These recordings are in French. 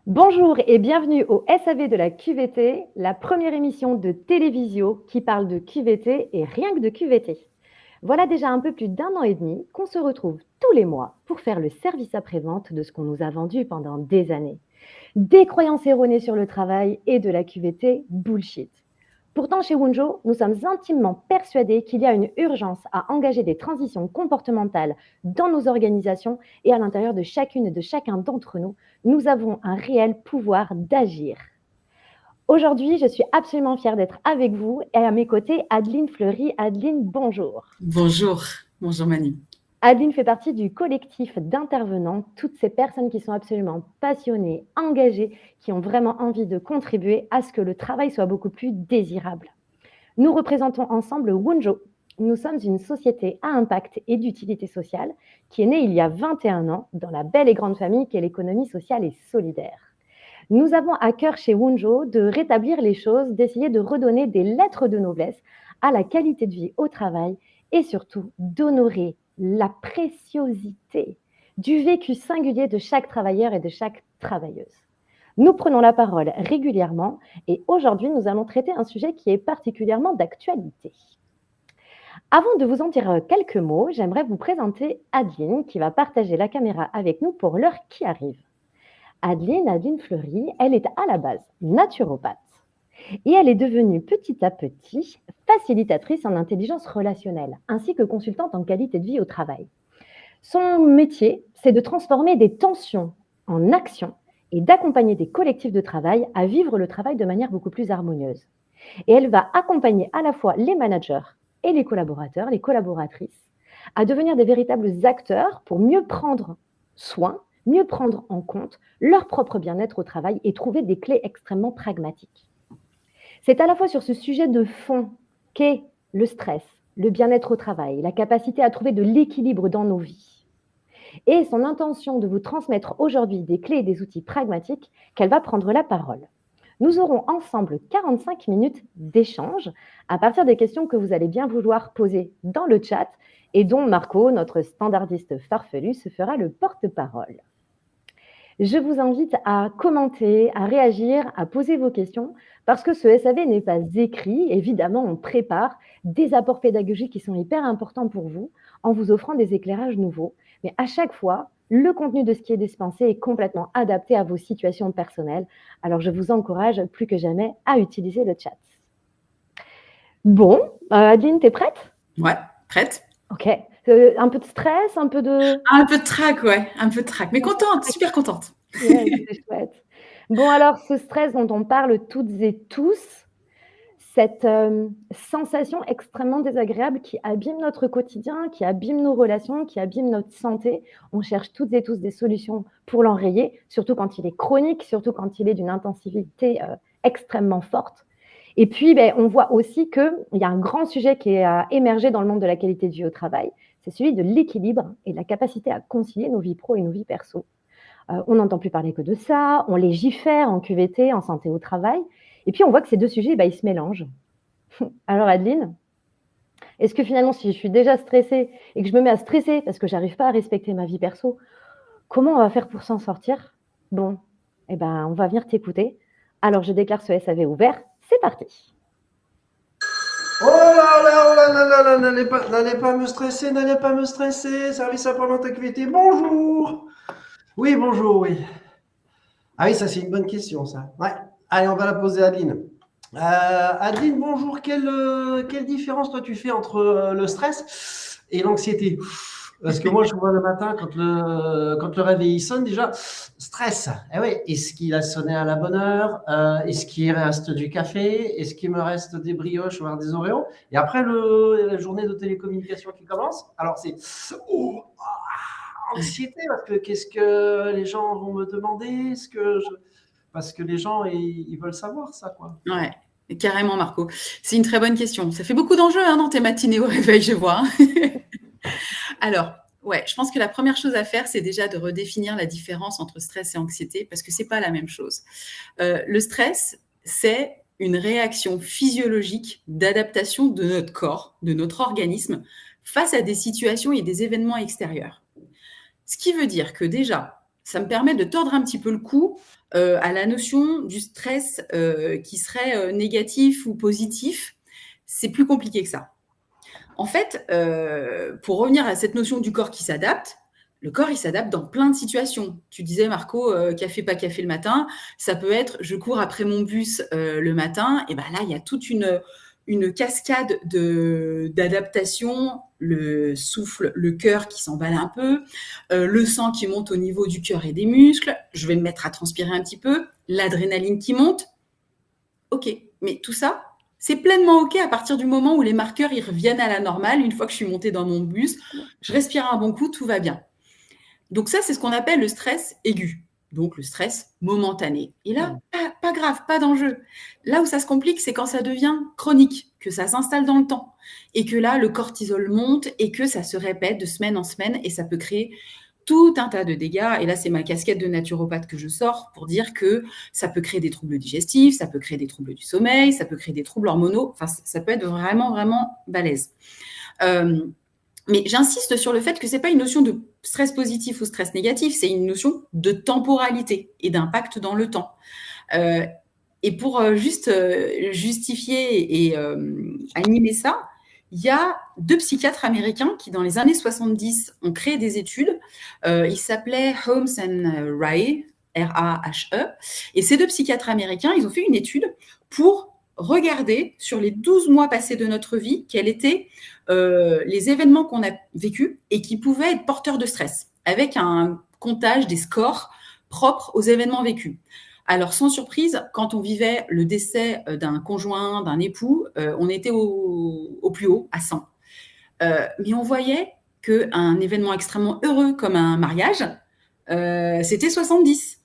Bonjour et bienvenue au SAV de la QVT, la première émission de télévisio qui parle de QVT et rien que de QVT. Voilà déjà un peu plus d'un an et demi qu'on se retrouve tous les mois pour faire le service après-vente de ce qu'on nous a vendu pendant des années. Des croyances erronées sur le travail et de la QVT bullshit. Pourtant, chez Wunjo, nous sommes intimement persuadés qu'il y a une urgence à engager des transitions comportementales dans nos organisations et à l'intérieur de chacune et de chacun d'entre nous. Nous avons un réel pouvoir d'agir. Aujourd'hui, je suis absolument fière d'être avec vous et à mes côtés, Adeline Fleury. Adeline, bonjour. Bonjour Manu. Adeline fait partie du collectif d'intervenants, toutes ces personnes qui sont absolument passionnées, engagées, qui ont vraiment envie de contribuer à ce que le travail soit beaucoup plus désirable. Nous représentons ensemble Wunjo. Nous sommes une société à impact et d'utilité sociale qui est née il y a 21 ans dans la belle et grande famille qu'est l'économie sociale et solidaire. Nous avons à cœur chez Wunjo de rétablir les choses, d'essayer de redonner des lettres de noblesse à la qualité de vie au travail et surtout d'honorer la préciosité du vécu singulier de chaque travailleur et de chaque travailleuse. Nous prenons la parole régulièrement et aujourd'hui, nous allons traiter un sujet qui est particulièrement d'actualité. Avant de vous en dire quelques mots, j'aimerais vous présenter Adeline qui va partager la caméra avec nous pour l'heure qui arrive. Adeline Fleury, elle est à la base naturopathe et elle est devenue petit à petit facilitatrice en intelligence relationnelle ainsi que consultante en qualité de vie au travail. Son métier, c'est de transformer des tensions en actions et d'accompagner des collectifs de travail à vivre le travail de manière beaucoup plus harmonieuse. Et elle va accompagner à la fois les managers et les collaborateurs, les collaboratrices, à devenir des véritables acteurs pour mieux prendre soin, mieux prendre en compte leur propre bien-être au travail et trouver des clés extrêmement pragmatiques. C'est à la fois sur ce sujet de fond qu'est le stress, le bien-être au travail, la capacité à trouver de l'équilibre dans nos vies, et son intention de vous transmettre aujourd'hui des clés et des outils pragmatiques qu'elle va prendre la parole. Nous aurons ensemble 45 minutes d'échange à partir des questions que vous allez bien vouloir poser dans le chat et dont Marco, notre standardiste farfelu, se fera le porte-parole. Je vous invite à commenter, à réagir, à poser vos questions parce que ce SAV n'est pas écrit. Évidemment, on prépare des apports pédagogiques qui sont hyper importants pour vous en vous offrant des éclairages nouveaux. Mais à chaque fois, le contenu de ce qui est dispensé est complètement adapté à vos situations personnelles. Alors, je vous encourage plus que jamais à utiliser le chat. Bon, Adeline, t'es prête? Ouais, prête. Ok. Un peu de stress, un peu de... Un peu de trac, ouais, un peu de trac. Mais contente, super contente. Ouais, c'est chouette. Bon, alors, ce stress dont on parle toutes et tous, cette sensation extrêmement désagréable qui abîme notre quotidien, qui abîme nos relations, qui abîme notre santé. On cherche toutes et tous des solutions pour l'enrayer, surtout quand il est chronique, surtout quand il est d'une intensité extrêmement forte. Et puis, on voit aussi qu'il y a un grand sujet qui a émergé dans le monde de la qualité de vie au travail, c'est celui de l'équilibre et de la capacité à concilier nos vies pro et nos vies perso. On n'entend plus parler que de ça, on légifère en QVT, en santé au travail, et puis on voit que ces deux sujets, ils se mélangent. Alors Adeline, est-ce que finalement, si je suis déjà stressée et que je me mets à stresser parce que je n'arrive pas à respecter ma vie perso, comment on va faire pour s'en sortir? Bon, on va venir t'écouter. Alors je déclare ce SAV ouvert, c'est parti. Oh là, n'allez pas me stresser, service après-vente activité, bonjour. Oui, bonjour, oui. Ah oui, ça c'est une bonne question, ça. Ouais, allez, on va la poser à Adeline. Adeline, bonjour, quelle différence toi tu fais entre le stress et l'anxiété? Parce que moi, je vois le matin, quand le réveil sonne, déjà, stress. Eh oui, est-ce qu'il a sonné à la bonne heure? Est-ce qu'il reste du café? Est-ce qu'il me reste des brioches, voire des Oreos? Et après, la journée de télécommunication qui commence, alors c'est anxiété, parce que qu'est-ce que les gens vont me demander? Parce que les gens, ils veulent savoir ça, quoi. Ouais, carrément, Marco. C'est une très bonne question. Ça fait beaucoup d'enjeux dans tes matinées au réveil, je vois. Alors, ouais, je pense que la première chose à faire, c'est déjà de redéfinir la différence entre stress et anxiété, parce que c'est pas la même chose. Le stress, c'est une réaction physiologique d'adaptation de notre corps, de notre organisme, face à des situations et des événements extérieurs. Ce qui veut dire que déjà, ça me permet de tordre un petit peu le cou à la notion du stress qui serait négatif ou positif. C'est plus compliqué que ça. En fait, pour revenir à cette notion du corps qui s'adapte, le corps, il s'adapte dans plein de situations. Tu disais, Marco, café, pas café le matin. Ça peut être, je cours après mon bus le matin. Et ben là, il y a toute une cascade d'adaptation, le souffle, le cœur qui s'emballe un peu, le sang qui monte au niveau du cœur et des muscles. Je vais me mettre à transpirer un petit peu, l'adrénaline qui monte. OK, mais tout ça, c'est pleinement OK à partir du moment où les marqueurs ils reviennent à la normale. Une fois que je suis montée dans mon bus, je respire un bon coup, tout va bien. Donc ça, c'est ce qu'on appelle le stress aigu, donc le stress momentané. Et là, pas grave, pas d'enjeu. Là où ça se complique, c'est quand ça devient chronique, que ça s'installe dans le temps, et que là, le cortisol monte, et que ça se répète de semaine en semaine, et ça peut créer tout un tas de dégâts. Et là, c'est ma casquette de naturopathe que je sors pour dire que ça peut créer des troubles digestifs, ça peut créer des troubles du sommeil, ça peut créer des troubles hormonaux. Enfin, ça peut être vraiment, vraiment balèze. Mais j'insiste sur le fait que ce n'est pas une notion de stress positif ou stress négatif, c'est une notion de temporalité et d'impact dans le temps. Et pour juste justifier et animer ça, il y a 2 psychiatres américains qui, dans les années 70, ont créé des études. Ils s'appelaient Holmes and Rahe, R-A-H-E. Et ces 2 psychiatres américains, ils ont fait une étude pour regarder sur les 12 mois passés de notre vie quels étaient les événements qu'on a vécus et qui pouvaient être porteurs de stress, avec un comptage des scores propres aux événements vécus. Alors, sans surprise, quand on vivait le décès d'un conjoint, d'un époux, on était au plus haut, à 100. Mais on voyait qu'un événement extrêmement heureux comme un mariage, c'était 70.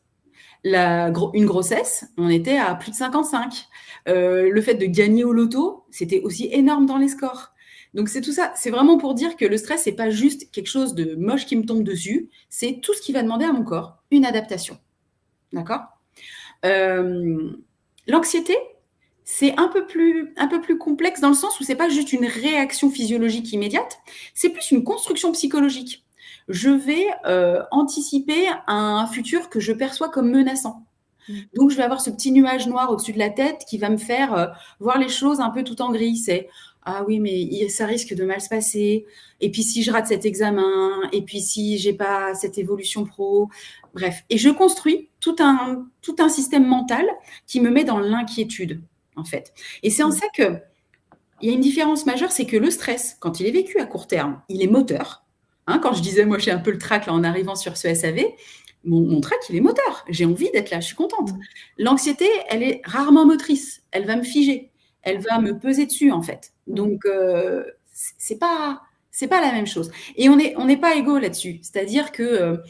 Une grossesse, on était à plus de 55. Le fait de gagner au loto, c'était aussi énorme dans les scores. Donc, c'est tout ça. C'est vraiment pour dire que le stress, c'est pas juste quelque chose de moche qui me tombe dessus. C'est tout ce qui va demander à mon corps une adaptation. D'accord ? L'anxiété, c'est un peu plus complexe dans le sens où c'est pas juste une réaction physiologique immédiate, c'est plus une construction psychologique. Je vais anticiper un futur que je perçois comme menaçant. Donc, je vais avoir ce petit nuage noir au-dessus de la tête qui va me faire voir les choses un peu tout en gris. C'est « Ah oui, mais ça risque de mal se passer. Et puis, si je rate cet examen, et puis si j'ai pas cette évolution pro. » Bref. Et je construis tout un système mental qui me met dans l'inquiétude, en fait. Et c'est en ça qu'il y a une différence majeure, c'est que le stress, quand il est vécu à court terme, il est moteur. Quand je disais, moi, j'ai un peu le trac là, en arrivant sur ce SAV, mon trac, il est moteur. J'ai envie d'être là, je suis contente. L'anxiété, elle est rarement motrice. Elle va me figer. Elle va me peser dessus, en fait. Donc, c'est pas la même chose. Et on n'est pas égaux là-dessus. C'est-à-dire que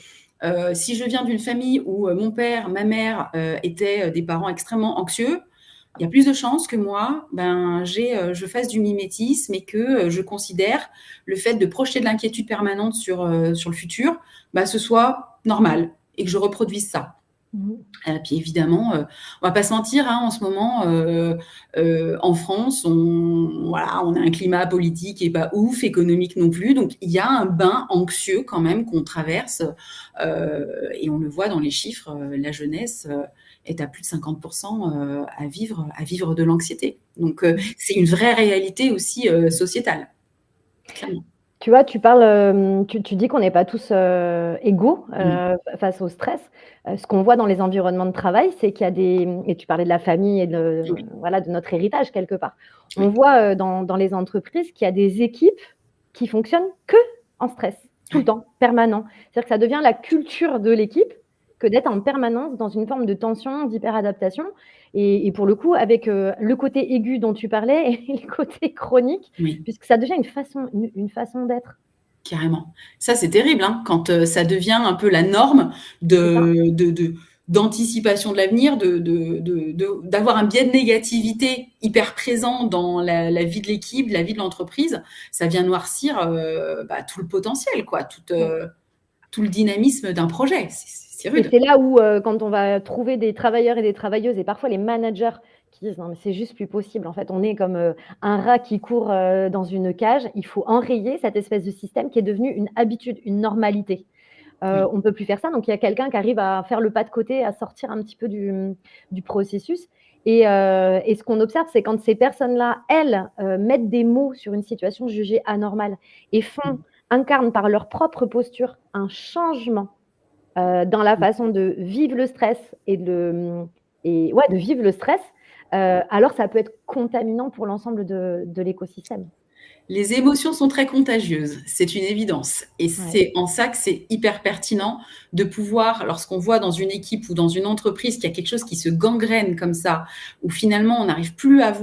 si je viens d'une famille où mon père, ma mère étaient des parents extrêmement anxieux, il y a plus de chances que moi, je fasse du mimétisme et que je considère le fait de projeter de l'inquiétude permanente sur le futur, ce soit normal et que je reproduise ça. Puis évidemment, on va pas se mentir, en ce moment, en France, on a un climat politique qui est pas ouf, économique non plus. Donc, il y a un bain anxieux quand même qu'on traverse et on le voit dans les chiffres. La jeunesse est à plus de 50% à vivre de l'anxiété. Donc, c'est une vraie réalité aussi sociétale, clairement. Tu vois, tu parles, tu dis qu'on n'est pas tous égaux face au stress. Ce qu'on voit dans les environnements de travail, c'est qu'il y a et tu parlais de la famille et de notre héritage quelque part. On voit dans les entreprises qu'il y a des équipes qui fonctionnent que en stress, tout le temps, permanent. C'est-à-dire que ça devient la culture de l'équipe que d'être en permanence dans une forme de tension, d'hyperadaptation. Et pour le coup, avec le côté aigu dont tu parlais et le côté chronique, puisque ça devient une façon d'être. Carrément. Ça, c'est terrible, quand ça devient un peu la norme d'anticipation de l'avenir, d'avoir un biais de négativité hyper présent dans la vie de l'équipe, la vie de l'entreprise. Ça vient noircir tout le potentiel, quoi, tout le dynamisme d'un projet. C'est rude. Et c'est là où, quand on va trouver des travailleurs et des travailleuses, et parfois les managers qui disent « Non, mais c'est juste plus possible. En fait, on est comme un rat qui court dans une cage. Il faut enrayer cette espèce de système qui est devenu une habitude, une normalité. » On ne peut plus faire ça. Donc, il y a quelqu'un qui arrive à faire le pas de côté, à sortir un petit peu du processus. Et ce qu'on observe, c'est quand ces personnes-là, elles, mettent des mots sur une situation jugée anormale et incarnent par leur propre posture un changement dans la façon de vivre le stress de vivre le stress, alors ça peut être contaminant pour l'ensemble de l'écosystème. Les émotions sont très contagieuses, c'est une évidence. Et c'est en ça que c'est hyper pertinent de pouvoir, lorsqu'on voit dans une équipe ou dans une entreprise qu'il y a quelque chose qui se gangrène comme ça, où finalement on n'arrive plus à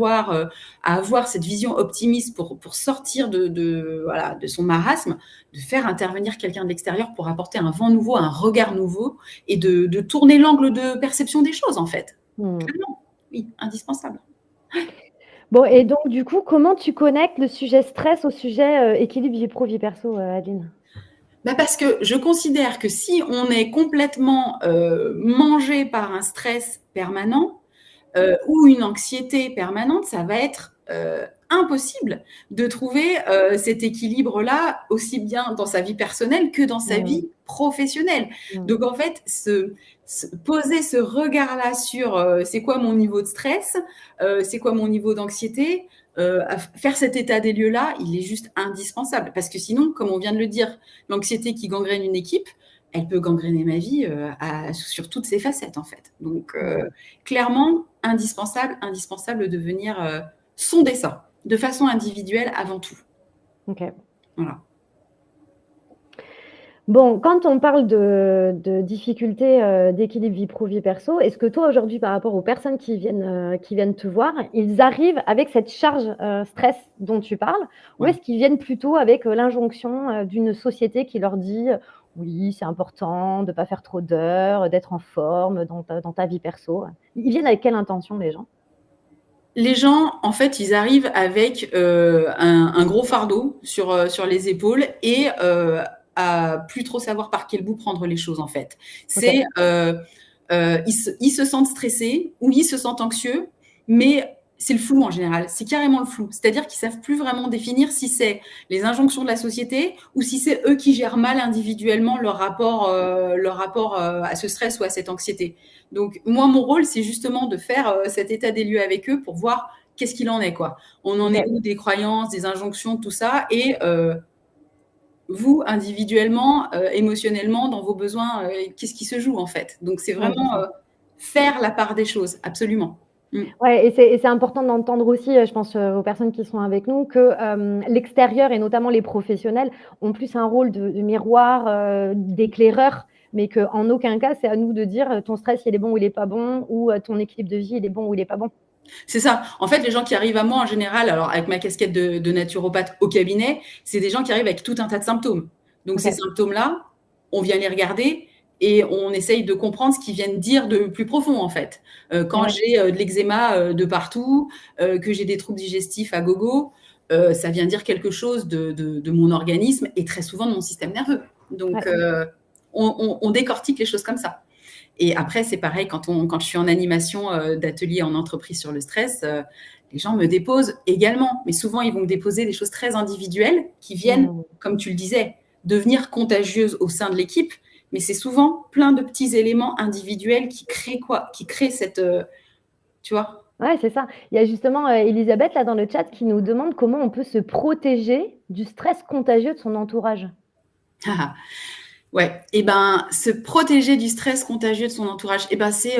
avoir cette vision optimiste pour sortir de son marasme, de faire intervenir quelqu'un de l'extérieur pour apporter un vent nouveau, un regard nouveau et de tourner l'angle de perception des choses en fait. Clairement, oui, indispensable. Bon, et donc, du coup, comment tu connectes le sujet stress au sujet équilibre vie pro, vie perso, Adeline? Parce que je considère que si on est complètement mangé par un stress permanent ou une anxiété permanente, ça va être impossible de trouver cet équilibre-là aussi bien dans sa vie personnelle que dans sa vie professionnelle. Donc, en fait, poser ce regard-là sur c'est quoi mon niveau de stress, c'est quoi mon niveau d'anxiété, faire cet état des lieux-là, il est juste indispensable. Parce que sinon, comme on vient de le dire, l'anxiété qui gangrène une équipe, elle peut gangréner ma vie sur toutes ses facettes, en fait. Donc, clairement, indispensable de venir sonder ça, de façon individuelle avant tout. Ok. Voilà. Bon, quand on parle de difficultés d'équilibre vie pro, vie perso, est-ce que toi, aujourd'hui, par rapport aux personnes qui viennent te voir, ils arrivent avec cette charge stress dont tu parles, ou est-ce qu'ils viennent plutôt avec l'injonction d'une société qui leur dit oui, c'est important de ne pas faire trop d'heures, d'être en forme dans ta vie perso? Ils viennent avec quelle intention, les gens? Les gens, en fait, ils arrivent avec un gros fardeau sur les épaules et à plus trop savoir par quel bout prendre les choses, en fait. C'est ils se sentent stressés ou ils se sentent anxieux, mais c'est le flou en général. C'est carrément le flou. C'est-à-dire qu'ils savent plus vraiment définir si c'est les injonctions de la société ou si c'est eux qui gèrent mal individuellement leur rapport à ce stress ou à cette anxiété. Donc, moi, mon rôle, c'est justement de faire cet état des lieux avec eux pour voir qu'est-ce qu'il en est, quoi. On en est où des croyances, des injonctions, tout ça, et vous, individuellement, émotionnellement, dans vos besoins, qu'est-ce qui se joue, en fait. Donc, c'est vraiment faire la part des choses, absolument. Ouais, et c'est important d'entendre aussi, je pense, aux personnes qui sont avec nous, que l'extérieur et notamment les professionnels ont plus un rôle de miroir, d'éclaireur, mais qu'en aucun cas, c'est à nous de dire ton stress, il est bon ou il n'est pas bon, ou ton équilibre de vie, il est bon ou il n'est pas bon. C'est ça. En fait, les gens qui arrivent à moi, en général, alors avec ma casquette de naturopathe au cabinet, c'est des gens qui arrivent avec tout un tas de symptômes. Donc, ces symptômes-là, on vient les regarder et on essaye de comprendre ce qu'ils viennent dire de plus profond, en fait. Quand j'ai de l'eczéma de partout, que j'ai des troubles digestifs à gogo, ça vient dire quelque chose de mon organisme et très souvent de mon système nerveux. Donc, on décortique les choses comme ça. Et après, c'est pareil, quand je suis en animation d'atelier en entreprise sur le stress, les gens me déposent également. Mais souvent, ils vont me déposer des choses très individuelles qui viennent, comme tu le disais, devenir contagieuses au sein de l'équipe. Mais c'est souvent plein de petits éléments individuels qui créent cette... tu vois? Ouais, c'est ça. Il y a justement Elisabeth, là, dans le chat, qui nous demande comment on peut se protéger du stress contagieux de son entourage. Ouais, et se protéger du stress contagieux de son entourage, c'est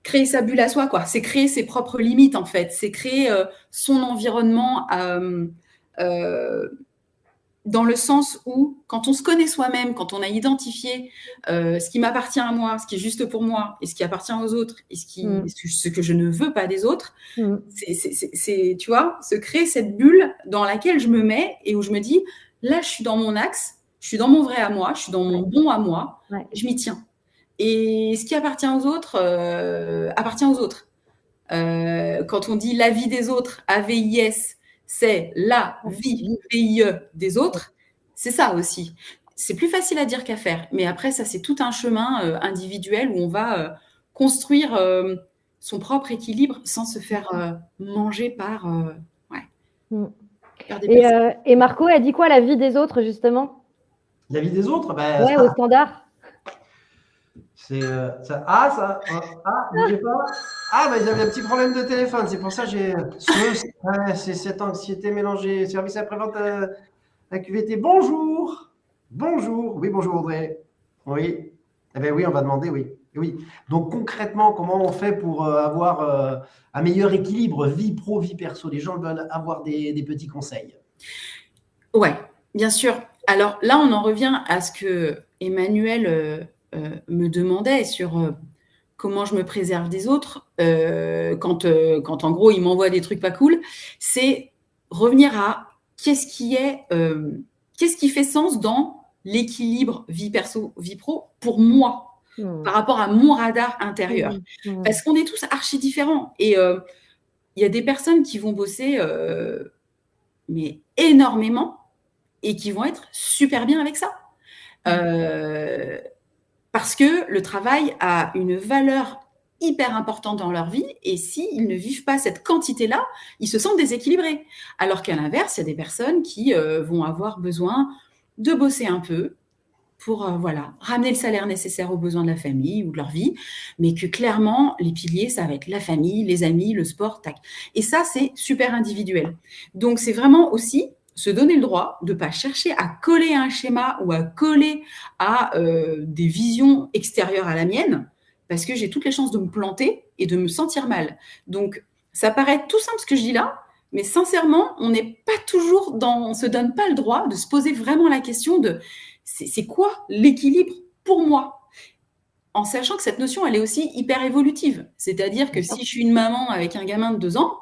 créer sa bulle à soi, quoi. C'est créer ses propres limites, en fait. C'est créer son environnement dans le sens où, quand on se connaît soi-même, quand on a identifié ce qui m'appartient à moi, ce qui est juste pour moi, et ce qui appartient aux autres, et ce que je ne veux pas des autres, c'est, tu vois, se créer cette bulle dans laquelle je me mets et où je me dis, là, je suis dans mon axe, je suis dans mon vrai à moi, je suis dans mon bon à moi, je m'y tiens. Et ce qui appartient aux autres, appartient aux autres. Quand on dit la vie des autres, AVIS, c'est la vie, VIE, des autres, c'est ça aussi. C'est plus facile à dire qu'à faire. Mais après, ça, c'est tout un chemin individuel où on va construire son propre équilibre sans se faire manger par des personnes. Et Marco a dit quoi, la vie des autres, justement? La vie des autres, au standard. Bougez pas. Ah, bah, ils avaient un petit problème de téléphone. C'est pour ça que j'ai c'est cette anxiété mélangée. Service après-vente à QVT. Bonjour. Bonjour. Oui, bonjour Audrey. Oui. Eh bien oui, on va demander, oui. Oui. Donc concrètement, comment on fait pour avoir un meilleur équilibre vie pro, vie perso? Les gens veulent avoir des petits conseils. Ouais, bien sûr. Alors là, on en revient à ce que Emmanuel me demandait sur comment je me préserve des autres quand en gros, il m'envoie des trucs pas cool. C'est revenir à qu'est-ce qui fait sens dans l'équilibre vie perso, vie pro pour moi, par rapport à mon radar intérieur. Parce qu'on est tous archi différents. Et il y a des personnes qui vont bosser mais énormément et qui vont être super bien avec ça. Parce que le travail a une valeur hyper importante dans leur vie et s'ils ne vivent pas cette quantité-là, ils se sentent déséquilibrés. Alors qu'à l'inverse, il y a des personnes qui vont avoir besoin de bosser un peu pour ramener le salaire nécessaire aux besoins de la famille ou de leur vie, mais que clairement, les piliers, ça va être la famille, les amis, le sport, tac. Et ça, c'est super individuel. Donc, c'est vraiment aussi se donner le droit de ne pas chercher à coller à un schéma ou à coller à des visions extérieures à la mienne, parce que j'ai toutes les chances de me planter et de me sentir mal. Donc, ça paraît tout simple ce que je dis là, mais sincèrement, on n'est pas toujours on ne se donne pas le droit de se poser vraiment la question de c'est quoi l'équilibre pour moi ? En sachant que cette notion, elle est aussi hyper évolutive. C'est-à-dire que si je suis une maman avec un gamin de 2 ans,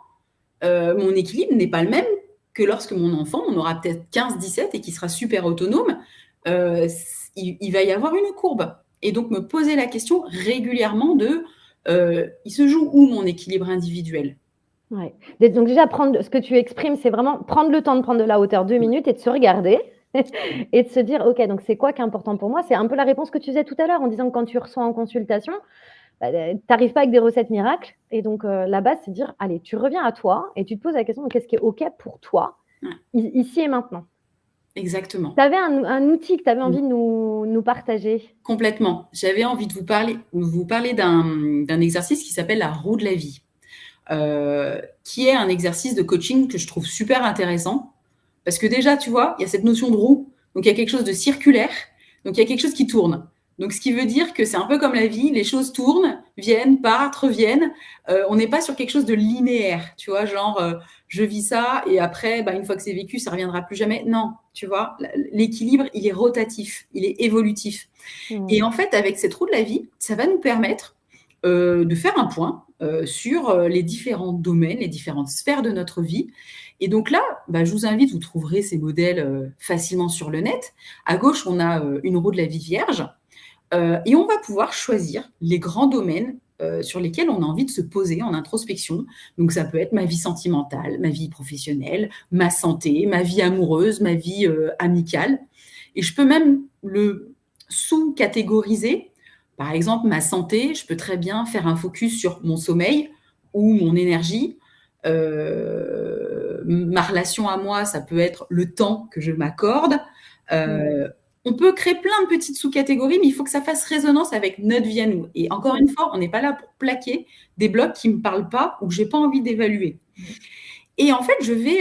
mon équilibre n'est pas le même que lorsque mon enfant, on aura peut-être 15, 17 et qui sera super autonome, il va y avoir une courbe. Et donc, me poser la question régulièrement de il se joue où mon équilibre individuel ? Ouais. Donc déjà, ce que tu exprimes, c'est vraiment prendre le temps de prendre de la hauteur 2 minutes et de se regarder et de se dire, OK, donc c'est quoi qui est important pour moi? C'est un peu la réponse que tu faisais tout à l'heure en disant que quand tu reçois en consultation, tu n'arrives pas avec des recettes miracles. Et donc, la base, c'est de dire, allez, tu reviens à toi et tu te poses la question de qu'est-ce qui est OK pour toi, ici et maintenant. Exactement. Tu avais un outil que tu avais envie de nous partager. Complètement. J'avais envie de vous parler d'un exercice qui s'appelle la roue de la vie, qui est un exercice de coaching que je trouve super intéressant. Parce que déjà, tu vois, il y a cette notion de roue, donc il y a quelque chose de circulaire, donc il y a quelque chose qui tourne. Donc, ce qui veut dire que c'est un peu comme la vie, les choses tournent, viennent, partent, reviennent. On n'est pas sur quelque chose de linéaire, tu vois, genre je vis ça et après, une fois que c'est vécu, ça ne reviendra plus jamais. Non, tu vois, l'équilibre, il est rotatif, il est évolutif. Et en fait, avec cette roue de la vie, ça va nous permettre de faire un point sur les différents domaines, les différentes sphères de notre vie. Et donc là, je vous invite, vous trouverez ces modèles facilement sur le net. À gauche, on a une roue de la vie vierge. Et on va pouvoir choisir les grands domaines sur lesquels on a envie de se poser en introspection. Donc, ça peut être ma vie sentimentale, ma vie professionnelle, ma santé, ma vie amoureuse, ma vie amicale. Et je peux même le sous-catégoriser. Par exemple, ma santé, je peux très bien faire un focus sur mon sommeil ou mon énergie. Ma relation à moi, ça peut être le temps que je m'accorde. On peut créer plein de petites sous-catégories, mais il faut que ça fasse résonance avec notre vie à nous. Et encore une fois, on n'est pas là pour plaquer des blocs qui ne me parlent pas ou que je n'ai pas envie d'évaluer. Et en fait, je vais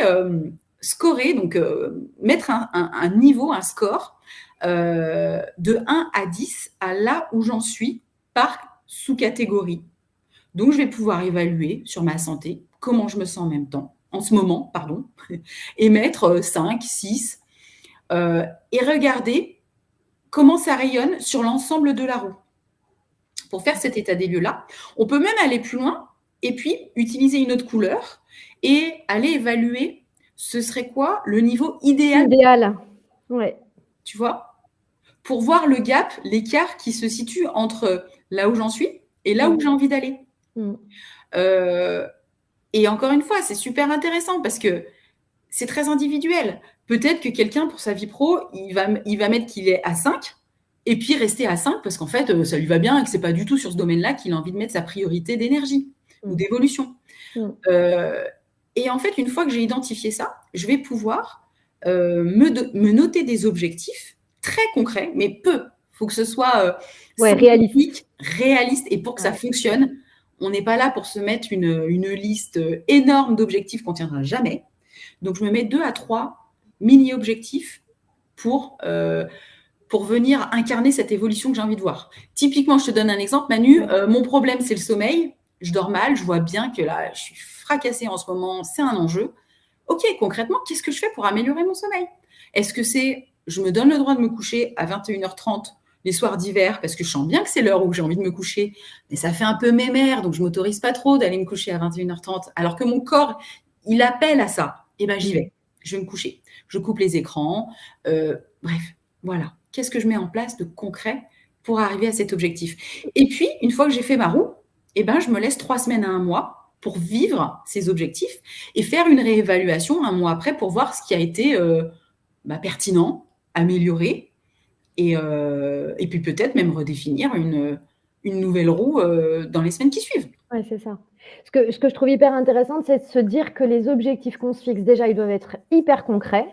scorer, donc mettre un niveau, un score de 1 à 10 à là où j'en suis par sous-catégorie. Donc, je vais pouvoir évaluer sur ma santé comment je me sens en ce moment, et mettre 5, 6, et regarder comment ça rayonne sur l'ensemble de la roue. Pour faire cet état des lieux-là, on peut même aller plus loin et puis utiliser une autre couleur et aller évaluer ce serait quoi le niveau idéal. Idéal, ouais. Tu vois, pour voir le gap, l'écart qui se situe entre là où j'en suis et là où j'ai envie d'aller. Et encore une fois, c'est super intéressant parce que c'est très individuel. Peut-être que quelqu'un, pour sa vie pro, il va mettre qu'il est à 5 et puis rester à 5 parce qu'en fait, ça lui va bien et que ce n'est pas du tout sur ce domaine-là qu'il a envie de mettre sa priorité d'énergie ou d'évolution. Et en fait, une fois que j'ai identifié ça, je vais pouvoir me noter des objectifs très concrets, mais peu faut que ce soit réaliste. réaliste. Et pour que ça fonctionne, on n'est pas là pour se mettre une liste énorme d'objectifs qu'on ne tiendra jamais. Donc, je me mets 2 à 3 mini-objectifs pour venir incarner cette évolution que j'ai envie de voir. Typiquement, je te donne un exemple, Manu. Mon problème, c'est le sommeil. Je dors mal. Je vois bien que là, je suis fracassée en ce moment. C'est un enjeu. OK, concrètement, qu'est-ce que je fais pour améliorer mon sommeil? Est-ce que je me donne le droit de me coucher à 21h30 les soirs d'hiver parce que je sens bien que c'est l'heure où j'ai envie de me coucher, mais ça fait un peu mémère, donc je ne m'autorise pas trop d'aller me coucher à 21h30, alors que mon corps, il appelle à ça. Eh bien, j'y vais. Je vais me coucher. Je coupe les écrans. Bref, voilà. Qu'est-ce que je mets en place de concret pour arriver à cet objectif? Et puis, une fois que j'ai fait ma roue, eh ben, je me laisse 3 semaines à 1 mois pour vivre ces objectifs et faire une réévaluation 1 mois après pour voir ce qui a été pertinent, amélioré, et puis peut-être même redéfinir une nouvelle roue dans les semaines qui suivent. Oui, c'est ça. Ce que je trouve hyper intéressant, c'est de se dire que les objectifs qu'on se fixe, déjà, ils doivent être hyper concrets.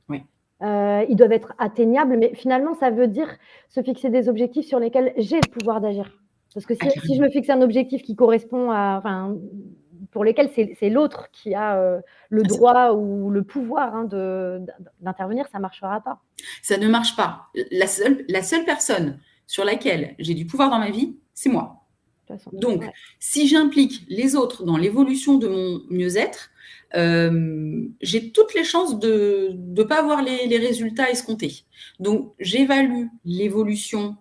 Oui. Ils doivent être atteignables, mais finalement, ça veut dire se fixer des objectifs sur lesquels j'ai le pouvoir d'agir. Parce que si je me fixe un objectif qui correspond pour lesquels c'est l'autre qui a le droit ou le pouvoir d'intervenir, ça ne marchera pas. Ça ne marche pas. La seule personne sur laquelle j'ai du pouvoir dans ma vie, c'est moi. Donc, si j'implique les autres dans l'évolution de mon mieux-être, j'ai toutes les chances de ne pas avoir les résultats escomptés. Donc, j'évalue l'évolution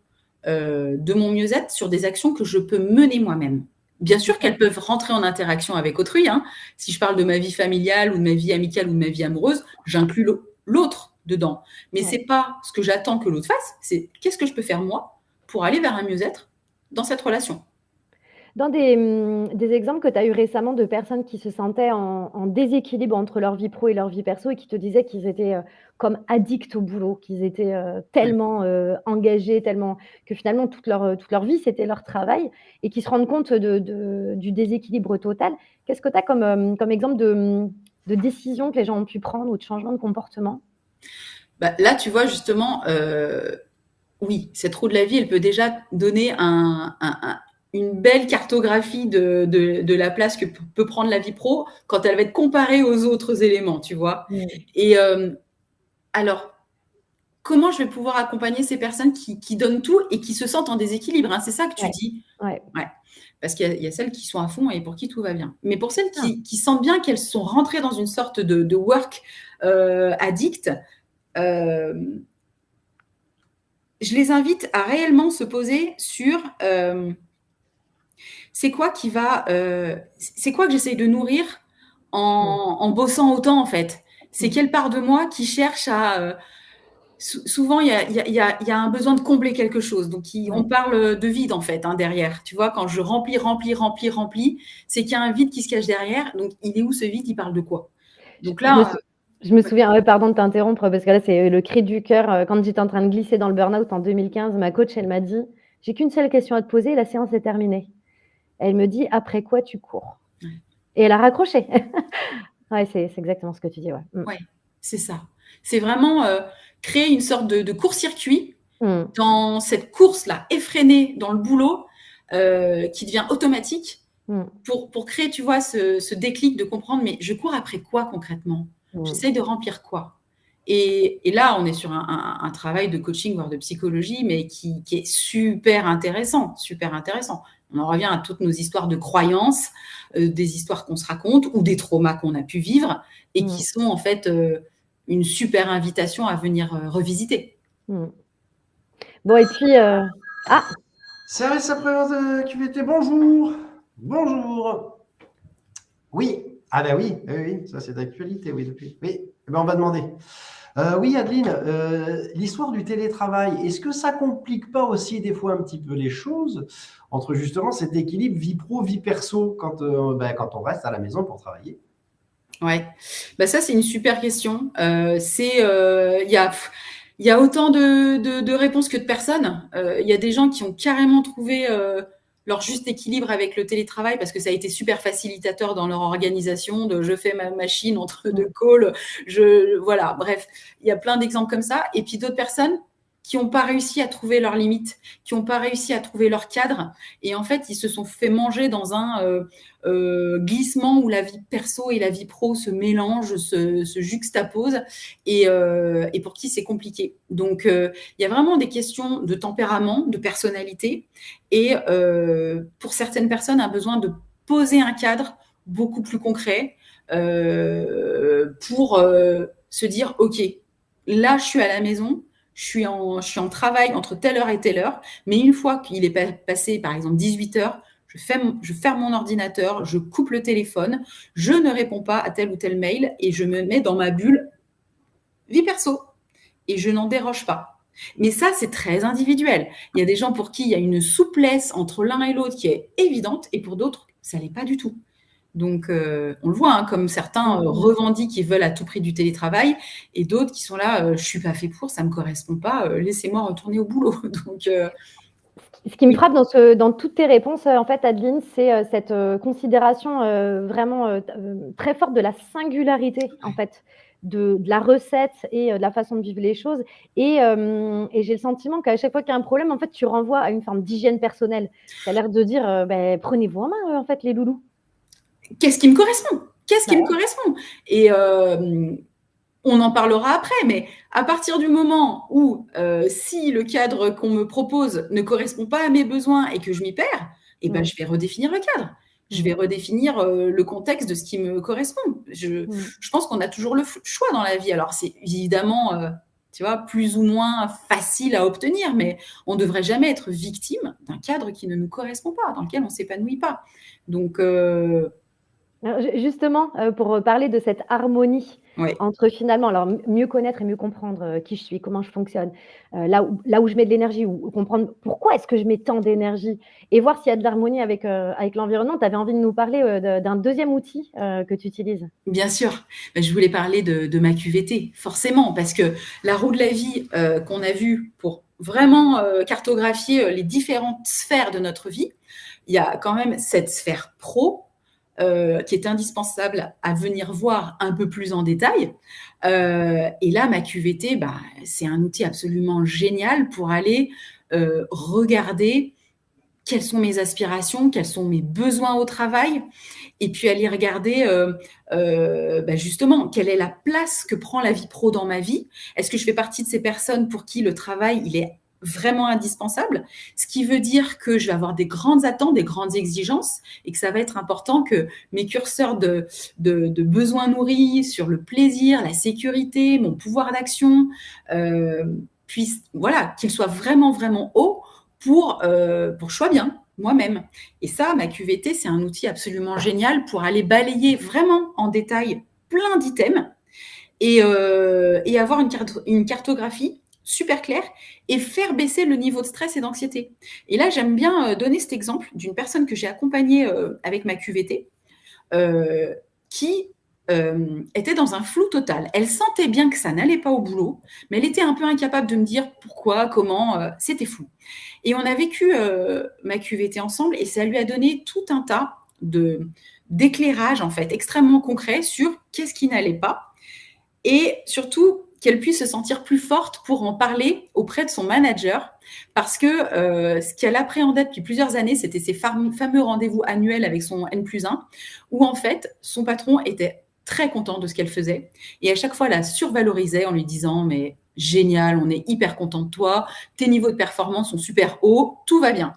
de mon mieux-être sur des actions que je peux mener moi-même. Bien sûr qu'elles peuvent rentrer en interaction avec autrui. Si je parle de ma vie familiale ou de ma vie amicale ou de ma vie amoureuse, j'inclus l'autre dedans. Mais ce n'est pas ce que j'attends que l'autre fasse, c'est qu'est-ce que je peux faire moi pour aller vers un mieux-être dans cette relation. Dans des exemples que tu as eu récemment de personnes qui se sentaient en déséquilibre entre leur vie pro et leur vie perso et qui te disaient qu'ils étaient comme addicts au boulot, qu'ils étaient tellement engagés, tellement que finalement toute leur vie, c'était leur travail et qui se rendent compte du déséquilibre total. Qu'est-ce que tu as comme exemple de décision que les gens ont pu prendre ou de changement de comportement? Là, tu vois, justement, oui, cette roue de la vie, elle peut déjà donner une belle cartographie de la place que peut prendre la vie pro quand elle va être comparée aux autres éléments, tu vois. Et alors, comment je vais pouvoir accompagner ces personnes qui donnent tout et qui se sentent en déséquilibre, c'est ça que tu dis. Ouais. Parce qu'il y a celles qui sont à fond et pour qui tout va bien. Mais pour celles qui sentent bien qu'elles sont rentrées dans une sorte de work addict, je les invite à réellement se poser sur c'est quoi que j'essaye de nourrir en bossant autant, en fait. C'est quelle part de moi qui cherche à... souvent, il y a un besoin de combler quelque chose. Donc, on parle de vide, en fait, derrière. Tu vois, quand je remplis, c'est qu'il y a un vide qui se cache derrière. Donc, il est où ce vide? Il parle de quoi? Donc là... Je me souviens, pardon de t'interrompre, parce que là, c'est le cri du cœur. Quand j'étais en train de glisser dans le burn-out en 2015, ma coach, elle m'a dit « J'ai qu'une seule question à te poser, la séance est terminée. » Elle me dit « Après quoi tu cours ?» Et elle a raccroché. C'est exactement ce que tu dis. Ouais, c'est ça. C'est vraiment créer une sorte de court-circuit dans cette course-là, effrénée dans le boulot, qui devient automatique, pour créer, tu vois, ce déclic de comprendre, mais je cours après quoi concrètement? J'essaie de remplir quoi? Et là, on est sur un travail de coaching, voire de psychologie, mais qui est super intéressant, super intéressant. On en revient à toutes nos histoires de croyances, des histoires qu'on se raconte ou des traumas qu'on a pu vivre et qui sont en fait une super invitation à venir revisiter. Bon, et puis... Service après-vente QVT, bonjour. Bonjour. Oui. Ah ben oui, ça c'est d'actualité, oui, depuis. Oui, on va demander. Oui, Adeline, l'histoire du télétravail, est-ce que ça complique pas aussi des fois un petit peu les choses entre justement cet équilibre vie pro, vie perso quand on reste à la maison pour travailler? Ouais, ça c'est une super question. Il y a autant de réponses que de personnes. Il y a des gens qui ont carrément trouvé leur juste équilibre avec le télétravail parce que ça a été super facilitateur dans leur organisation. Je fais ma machine entre deux calls. Voilà, bref, il y a plein d'exemples comme ça. Et puis d'autres personnes qui n'ont pas réussi à trouver leurs limites, qui n'ont pas réussi à trouver leur cadre. Et en fait, ils se sont fait manger dans un glissement où la vie perso et la vie pro se mélangent, se juxtaposent, et pour qui c'est compliqué. Donc, il y a vraiment des questions de tempérament, de personnalité, et pour certaines personnes, un besoin de poser un cadre beaucoup plus concret pour se dire, OK, là, je suis à la maison, je suis en travail entre telle heure et telle heure, mais une fois qu'il est passé, par exemple, 18 heures, je ferme mon ordinateur, je coupe le téléphone, je ne réponds pas à tel ou tel mail et je me mets dans ma bulle vie perso et je n'en déroge pas. Mais ça, c'est très individuel. Il y a des gens pour qui il y a une souplesse entre l'un et l'autre qui est évidente et pour d'autres, ça l'est pas du tout. Donc, on le voit, hein, comme certains revendiquent qu'ils veulent à tout prix du télétravail et d'autres qui sont là, je suis pas fait pour, ça me correspond pas, laissez-moi retourner au boulot. Donc, ce qui me frappe dans toutes tes réponses, en fait, Adeline, c'est cette considération vraiment très forte de la singularité, en fait, de la recette et de la façon de vivre les choses. Et j'ai le sentiment qu'à chaque fois qu'il y a un problème, en fait, tu renvoies à une forme d'hygiène personnelle. Tu as l'air de dire, prenez-vous en main, en fait, les loulous. Qu'est-ce qui me correspond? Qu'est-ce qui me correspond? Et on en parlera après, mais à partir du moment où si le cadre qu'on me propose ne correspond pas à mes besoins et que je m'y perds, eh ben, je vais redéfinir le cadre. Je vais redéfinir le contexte de ce qui me correspond. Je pense qu'on a toujours le choix dans la vie. Alors, c'est évidemment, tu vois, plus ou moins facile à obtenir, mais on ne devrait jamais être victime d'un cadre qui ne nous correspond pas, dans lequel on ne s'épanouit pas. Donc, justement, pour parler de cette harmonie ouais. entre finalement, alors mieux connaître et mieux comprendre qui je suis, comment je fonctionne, là où je mets de l'énergie, ou comprendre pourquoi est-ce que je mets tant d'énergie et voir s'il y a de l'harmonie avec l'environnement. Tu avais envie de nous parler d'un deuxième outil que tu utilises. Bien sûr, je voulais parler de ma QVT, forcément, parce que la roue de la vie qu'on a vue pour vraiment cartographier les différentes sphères de notre vie, il y a quand même cette sphère pro qui est indispensable à venir voir un peu plus en détail. Et là, ma QVT, c'est un outil absolument génial pour aller regarder quelles sont mes aspirations, quels sont mes besoins au travail, et puis aller regarder justement quelle est la place que prend la vie pro dans ma vie. Est-ce que je fais partie de ces personnes pour qui le travail, il est vraiment indispensable, ce qui veut dire que je vais avoir des grandes attentes, des grandes exigences, et que ça va être important que mes curseurs de besoins nourris sur le plaisir, la sécurité, mon pouvoir d'action, puissent, voilà, qu'ils soient vraiment, vraiment hauts pour que je sois bien moi-même. Et ça, ma QVT, c'est un outil absolument génial pour aller balayer vraiment en détail plein d'items et avoir une cartographie super clair et faire baisser le niveau de stress et d'anxiété. Et là, j'aime bien donner cet exemple d'une personne que j'ai accompagnée avec ma QVT qui était dans un flou total. Elle sentait bien que ça n'allait pas au boulot, mais elle était un peu incapable de me dire pourquoi, comment, c'était flou. Et on a vécu ma QVT ensemble et ça lui a donné tout un tas d'éclairages en fait, extrêmement concrets sur qu'est-ce qui n'allait pas et surtout qu'elle puisse se sentir plus forte pour en parler auprès de son manager, parce que ce qu'elle appréhendait depuis plusieurs années, c'était ces fameux rendez-vous annuels avec son N+1, où en fait, son patron était très content de ce qu'elle faisait, et à chaque fois la survalorisait en lui disant « mais génial, on est hyper content de toi, tes niveaux de performance sont super hauts, tout va bien ».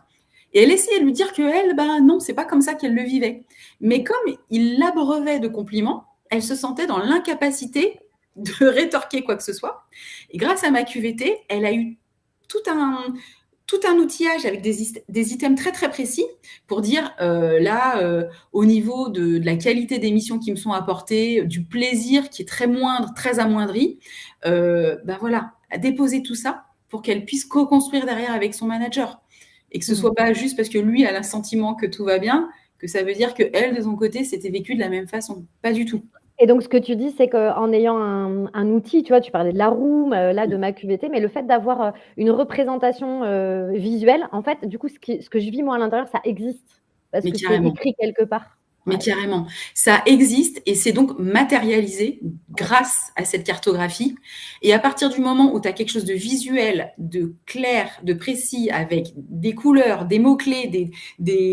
Et elle essayait de lui dire qu'elle, non, c'est pas comme ça qu'elle le vivait. Mais comme il l'abreuvait de compliments, elle se sentait dans l'incapacité de rétorquer quoi que ce soit. Et grâce à ma QVT, elle a eu tout un outillage avec des items très, très précis pour dire au niveau de la qualité des missions qui me sont apportées, du plaisir qui est très moindre, très amoindri, voilà, à déposer tout ça pour qu'elle puisse co-construire derrière avec son manager. Et que ce soit pas juste parce que lui a le sentiment que tout va bien, que ça veut dire qu'elle, de son côté, s'était vécue de la même façon. Pas du tout. Et donc, ce que tu dis, c'est qu'en ayant un outil, tu vois, tu parlais de la roue, là, de ma QVT, mais le fait d'avoir une représentation visuelle, en fait, du coup, ce que je vis moi à l'intérieur, ça existe. Parce que c'est écrit quelque part. Mais carrément, ça existe et c'est donc matérialisé grâce à cette cartographie. Et à partir du moment où tu as quelque chose de visuel, de clair, de précis, avec des couleurs, des mots-clés,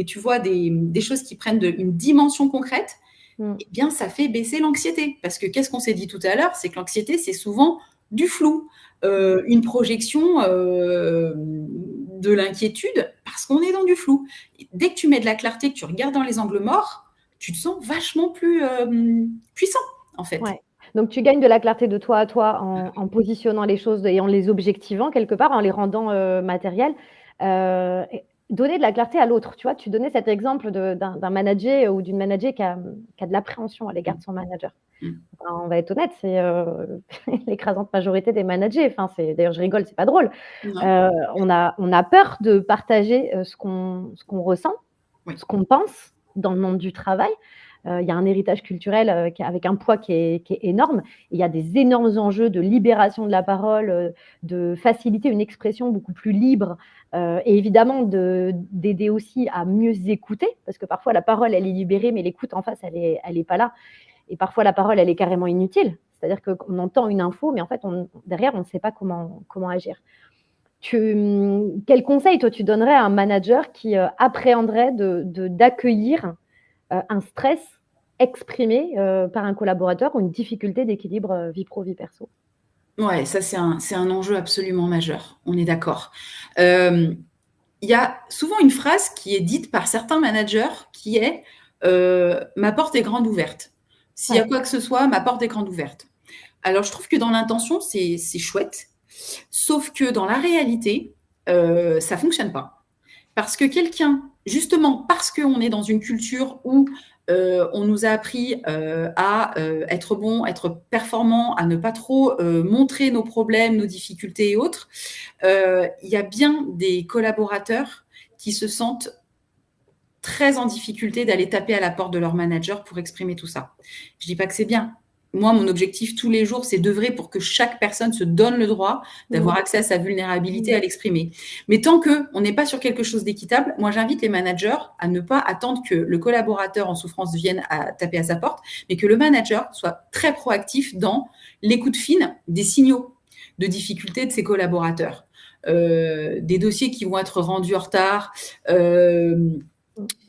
tu vois, des choses qui prennent une dimension concrète, eh bien, ça fait baisser l'anxiété. Parce que qu'est-ce qu'on s'est dit tout à l'heure? C'est que l'anxiété, c'est souvent du flou, une projection de l'inquiétude parce qu'on est dans du flou. Dès que tu mets de la clarté, que tu regardes dans les angles morts, tu te sens vachement plus puissant, en fait. Ouais. Donc, tu gagnes de la clarté de toi à toi en positionnant les choses et en les objectivant quelque part, en les rendant matérielles. Donner de la clarté à l'autre. Tu vois, tu donnais cet exemple d'un manager ou d'une manager qui a de l'appréhension à l'égard de son manager. Enfin, on va être honnête, c'est l'écrasante majorité des managers. Enfin, d'ailleurs, je rigole, c'est pas drôle. On a peur de partager ce qu'on ressent, ce qu'on pense dans le monde du travail. Il y a un héritage culturel avec un poids qui est énorme. Il y a des énormes enjeux de libération de la parole, de faciliter une expression beaucoup plus libre et évidemment d'aider aussi à mieux écouter, parce que parfois la parole, elle est libérée, mais l'écoute en face, elle est pas là. Et parfois la parole, elle est carrément inutile. C'est-à-dire qu'on entend une info, mais en fait, derrière, on ne sait pas comment agir. Quel conseil, toi, tu donnerais à un manager qui appréhenderait d'accueillir un stress exprimé par un collaborateur ou une difficulté d'équilibre vie pro, vie perso? Ouais, ça, c'est un enjeu absolument majeur. On est d'accord. Il y a souvent une phrase qui est dite par certains managers qui est ma porte est grande ouverte. S'il y a quoi que ce soit, ma porte est grande ouverte. Alors, je trouve que dans l'intention, c'est chouette. Sauf que dans la réalité, ça ne fonctionne pas. Parce que quelqu'un, justement parce qu'on est dans une culture où on nous a appris à être bon, être performant, à ne pas trop montrer nos problèmes, nos difficultés et autres, il y a bien des collaborateurs qui se sentent très en difficulté d'aller taper à la porte de leur manager pour exprimer tout ça. Je ne dis pas que c'est bien. Moi, mon objectif tous les jours, c'est d'œuvrer pour que chaque personne se donne le droit d'avoir accès à sa vulnérabilité, à l'exprimer. Mais tant qu'on n'est pas sur quelque chose d'équitable, moi, j'invite les managers à ne pas attendre que le collaborateur en souffrance vienne à taper à sa porte, mais que le manager soit très proactif dans l'écoute fine des signaux de difficulté de ses collaborateurs. Des dossiers qui vont être rendus en retard,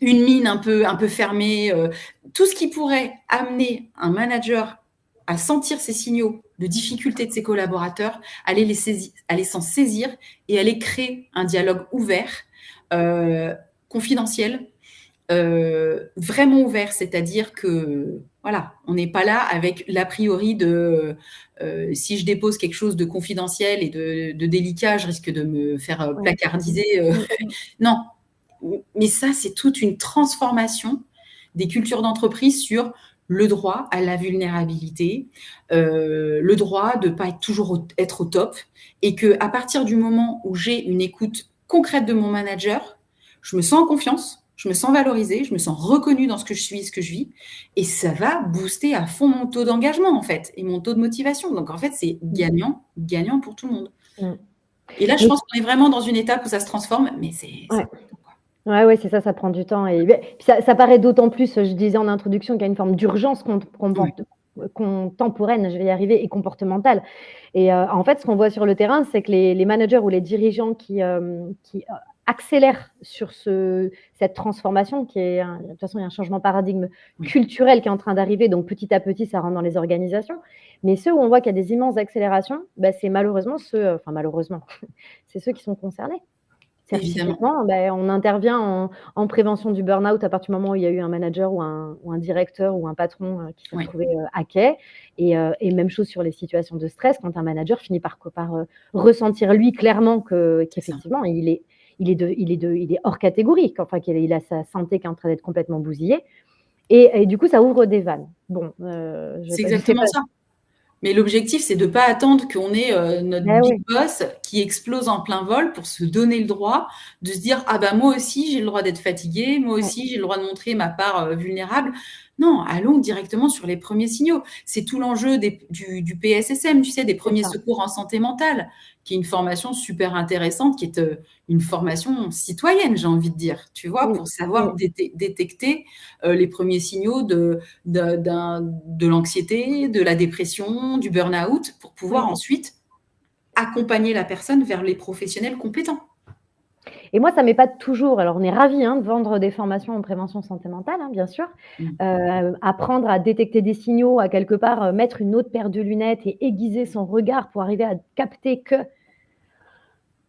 une mine un peu fermée, tout ce qui pourrait amener un manager à sentir ces signaux de difficulté de ses collaborateurs, aller s'en saisir et aller créer un dialogue ouvert, confidentiel, vraiment ouvert, c'est-à-dire que voilà, on n'est pas là avec l'a priori de si je dépose quelque chose de confidentiel et de délicat, je risque de me faire placardiser. Non. Mais ça, c'est toute une transformation des cultures d'entreprise sur le droit à la vulnérabilité, le droit de ne pas toujours être au top, et qu'à partir du moment où j'ai une écoute concrète de mon manager, je me sens en confiance, je me sens valorisée, je me sens reconnue dans ce que je suis, ce que je vis, et ça va booster à fond mon taux d'engagement, en fait, et mon taux de motivation. Donc, en fait, c'est gagnant, gagnant pour tout le monde. Et là, je pense qu'on est vraiment dans une étape où ça se transforme, mais c'est... Ouais, c'est ça prend du temps. Et puis ça paraît d'autant plus, je disais en introduction, qu'il y a une forme d'urgence contemporaine, je vais y arriver, et comportementale. Et en fait, ce qu'on voit sur le terrain, c'est que les managers ou les dirigeants qui accélèrent sur cette transformation, qui est, de toute façon, il y a un changement de paradigme culturel qui est en train d'arriver, donc petit à petit, ça rentre dans les organisations. Mais ceux où on voit qu'il y a des immenses accélérations, c'est malheureusement c'est ceux qui sont concernés. Typiquement, on intervient en prévention du burn-out à partir du moment où il y a eu un manager ou un directeur ou un patron qui s'est retrouvé à quai. Et même chose sur les situations de stress, quand un manager finit par ressentir lui clairement qu'effectivement il est hors catégorie, enfin qu'il a sa santé qui est en train d'être complètement bousillée. Et du coup, ça ouvre des vannes. Bon, c'est exactement ça. Mais l'objectif, c'est de ne pas attendre qu'on ait notre big boss qui explosent en plein vol pour se donner le droit de se dire « Ah ben moi aussi, j'ai le droit d'être fatigué, moi aussi, j'ai le droit de montrer ma part vulnérable ». Non, allons directement sur les premiers signaux. C'est tout l'enjeu du PSSM, tu sais, des premiers secours en santé mentale, qui est une formation super intéressante, qui est une formation citoyenne, j'ai envie de dire, tu vois, pour savoir détecter les premiers signaux de l'anxiété, de la dépression, du burn-out, pour pouvoir ensuite accompagner la personne vers les professionnels compétents. Et moi, ça m'épate toujours. Alors, on est ravis de vendre des formations en prévention santé mentale, bien sûr. Apprendre à détecter des signaux, à quelque part mettre une autre paire de lunettes et aiguiser son regard pour arriver à capter que…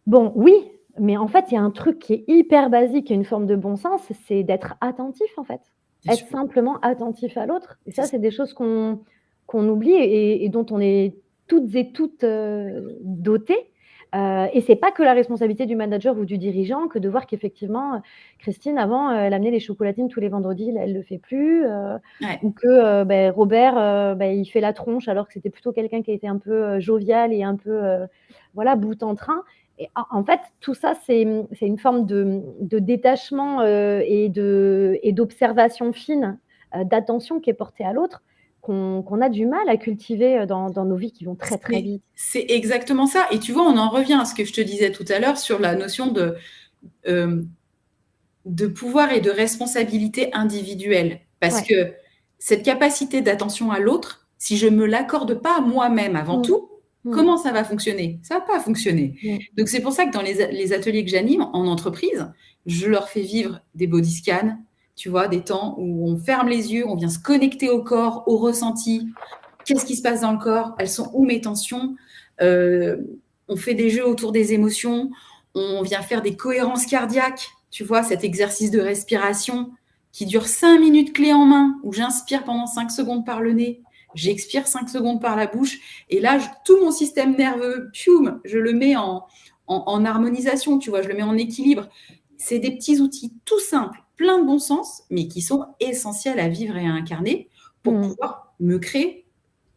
Bon, oui, mais en fait, il y a un truc qui est hyper basique et une forme de bon sens, c'est d'être attentif, en fait. Être simplement attentif à l'autre. Et ça, c'est des choses qu'on oublie et dont on est toutes et toutes dotées. Et c'est pas que la responsabilité du manager ou du dirigeant que de voir qu'effectivement, Christine, avant, elle amenait les chocolatines tous les vendredis, là, elle le fait plus. Ou que Robert, il fait la tronche alors que c'était plutôt quelqu'un qui était un peu jovial et un peu bout en train. Et en fait, tout ça, c'est une forme de détachement et d'observation fine, d'attention qui est portée à l'autre, qu'on a du mal à cultiver dans nos vies qui vont très, très vite. C'est exactement ça. Et tu vois, on en revient à ce que je te disais tout à l'heure sur la notion de pouvoir et de responsabilité individuelle. Parce que cette capacité d'attention à l'autre, si je ne me l'accorde pas à moi-même avant tout, comment ça va fonctionner? Ça ne va pas fonctionner. Donc, c'est pour ça que dans les ateliers que j'anime en entreprise, je leur fais vivre des body scans, tu vois, des temps où on ferme les yeux, on vient se connecter au corps, au ressenti. Qu'est-ce qui se passe dans le corps? Elles sont où mes tensions? On fait des jeux autour des émotions. On vient faire des cohérences cardiaques, tu vois, cet exercice de respiration qui dure 5 minutes clé en main, où j'inspire pendant 5 secondes par le nez, j'expire 5 secondes par la bouche, et là, tout mon système nerveux, je le mets en harmonisation, tu vois, je le mets en équilibre. C'est des petits outils tout simples, plein de bon sens, mais qui sont essentiels à vivre et à incarner pour pouvoir me créer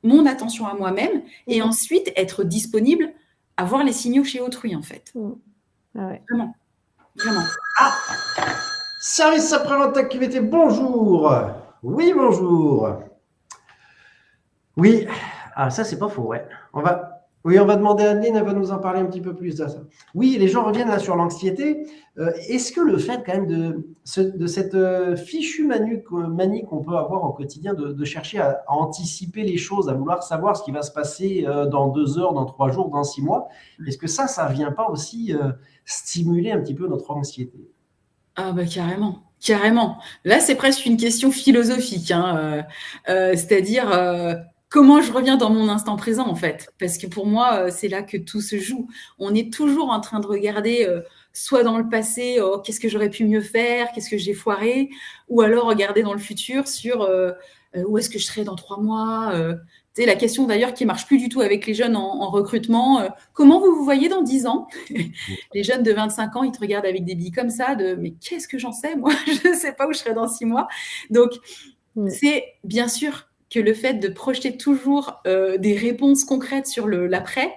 mon attention à moi-même et ensuite être disponible à voir les signaux chez autrui, en fait. Vraiment. Vraiment. Service après-vente activité, bonjour. Oui, bonjour. Oui, ça, c'est pas faux, ouais. On va demander à Adeline, elle va nous en parler un petit peu plus de ça. Oui, les gens reviennent là sur l'anxiété. Est-ce que le fait quand même de cette fichue manie qu'on peut avoir au quotidien de chercher à anticiper les choses, à vouloir savoir ce qui va se passer dans 2 heures, dans 3 jours, dans 6 mois, est-ce que ça vient pas aussi stimuler un petit peu notre anxiété? Ah bah carrément. Carrément. Là, c'est presque une question philosophique. C'est-à-dire… comment je reviens dans mon instant présent, en fait? Parce que pour moi, c'est là que tout se joue. On est toujours en train de regarder, soit dans le passé, qu'est-ce que j'aurais pu mieux faire, qu'est-ce que j'ai foiré, ou alors regarder dans le futur sur où est-ce que je serai dans 3 mois. C'est la question d'ailleurs qui marche plus du tout avec les jeunes en recrutement. Comment vous vous voyez dans 10 ans? Les jeunes de 25 ans, ils te regardent avec des billes comme ça mais qu'est-ce que j'en sais, moi? Je ne sais pas où je serai dans 6 mois. Donc, c'est bien sûr que le fait de projeter toujours des réponses concrètes sur l'après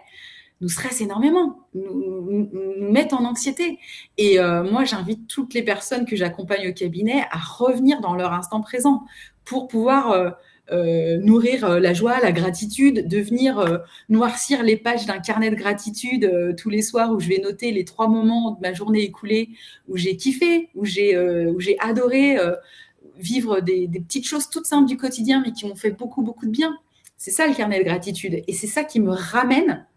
nous stresse énormément, nous met en anxiété. Et moi, j'invite toutes les personnes que j'accompagne au cabinet à revenir dans leur instant présent pour pouvoir nourrir la joie, la gratitude, de venir noircir les pages d'un carnet de gratitude tous les soirs où je vais noter les 3 moments de ma journée écoulée où j'ai kiffé, où j'ai adoré vivre des petites choses toutes simples du quotidien, mais qui m'ont fait beaucoup, beaucoup de bien. C'est ça le carnet de gratitude. Et c'est ça qui me ramène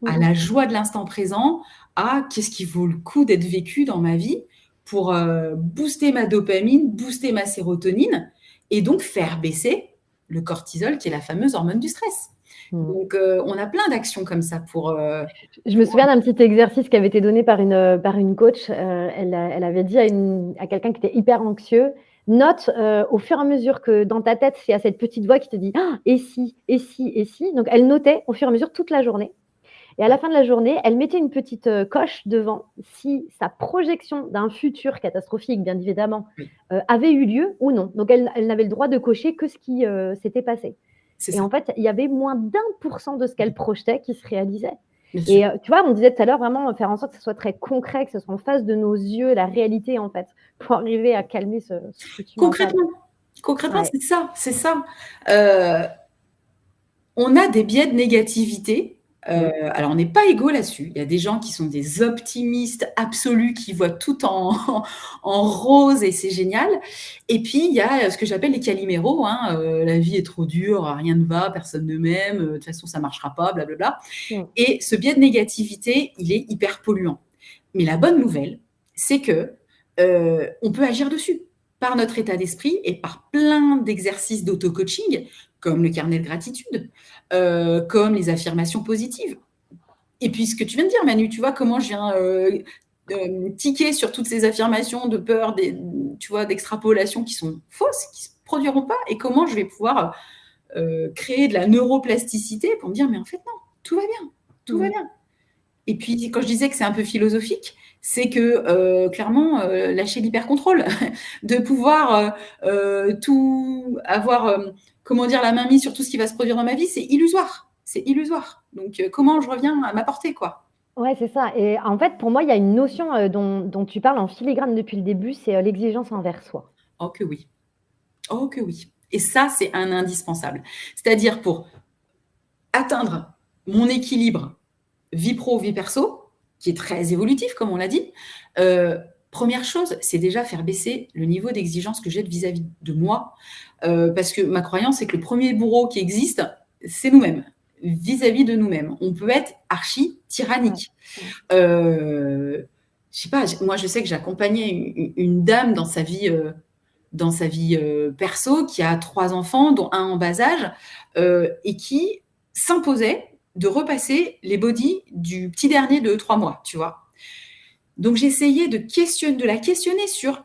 à la joie de l'instant présent, à qu'est-ce qui vaut le coup d'être vécu dans ma vie pour booster ma dopamine, booster ma sérotonine, et donc faire baisser le cortisol, qui est la fameuse hormone du stress. Donc, on a plein d'actions comme ça pour… Je me souviens d'un petit exercice qui avait été donné par une coach. Elle avait dit à quelqu'un qui était hyper anxieux, note au fur et à mesure que dans ta tête, il y a cette petite voix qui te dit « et si, et si, et si ». Donc, elle notait au fur et à mesure toute la journée. Et à la fin de la journée, elle mettait une petite coche devant si sa projection d'un futur catastrophique, bien évidemment, avait eu lieu ou non. Donc, elle n'avait le droit de cocher que ce qui s'était passé. Et en fait, il y avait moins d'1% de ce qu'elle projetait qui se réalisait. Bien sûr. Et tu vois, on disait tout à l'heure, vraiment faire en sorte que ce soit très concret, que ce soit en face de nos yeux, la réalité, en fait, pour arriver à calmer ce foutu mental. Concrètement, Ouais. c'est ça. On a des biais de négativité. Alors, on n'est pas égaux là-dessus. Il y a des gens qui sont des optimistes absolus, qui voient tout en rose et c'est génial. Et puis, il y a ce que j'appelle les caliméros. La vie est trop dure, rien ne va, personne ne m'aime, de toute façon, ça ne marchera pas, blablabla. Et ce biais de négativité, il est hyper polluant. Mais la bonne nouvelle, c'est que on peut agir dessus par notre état d'esprit et par plein d'exercices d'auto-coaching, comme le carnet de gratitude, comme les affirmations positives. Et puis, ce que tu viens de dire, Manu, tu vois comment je viens tiquer sur toutes ces affirmations de peur, tu vois, d'extrapolation qui sont fausses, qui ne se produiront pas, et comment je vais pouvoir créer de la neuroplasticité pour me dire, mais en fait, non, tout va bien, tout va bien. Et puis, quand je disais que c'est un peu philosophique, c'est que clairement, lâcher l'hyper-contrôle, de pouvoir tout avoir, comment dire, la main mise sur tout ce qui va se produire dans ma vie, c'est illusoire. C'est illusoire. Donc, comment je reviens à ma portée, quoi. Ouais, c'est ça. Et en fait, pour moi, il y a une notion dont tu parles en filigrane depuis le début, c'est l'exigence envers soi. Oh que oui. Oh que oui. Et ça, c'est un indispensable. C'est-à-dire pour atteindre mon équilibre vie pro, vie perso, qui est très évolutif, comme on l'a dit, première chose, c'est déjà faire baisser le niveau d'exigence que j'ai vis-à-vis de moi, parce que ma croyance, c'est que le premier bourreau qui existe, c'est nous-mêmes, vis-à-vis de nous-mêmes. On peut être archi tyrannique. Je sais pas, moi, je sais que j'accompagnais une dame dans sa vie perso, qui a 3 enfants, dont un en bas âge, et qui s'imposait de repasser les bodies du petit dernier de 3 mois, tu vois. Donc, j'essayais de la questionner sur,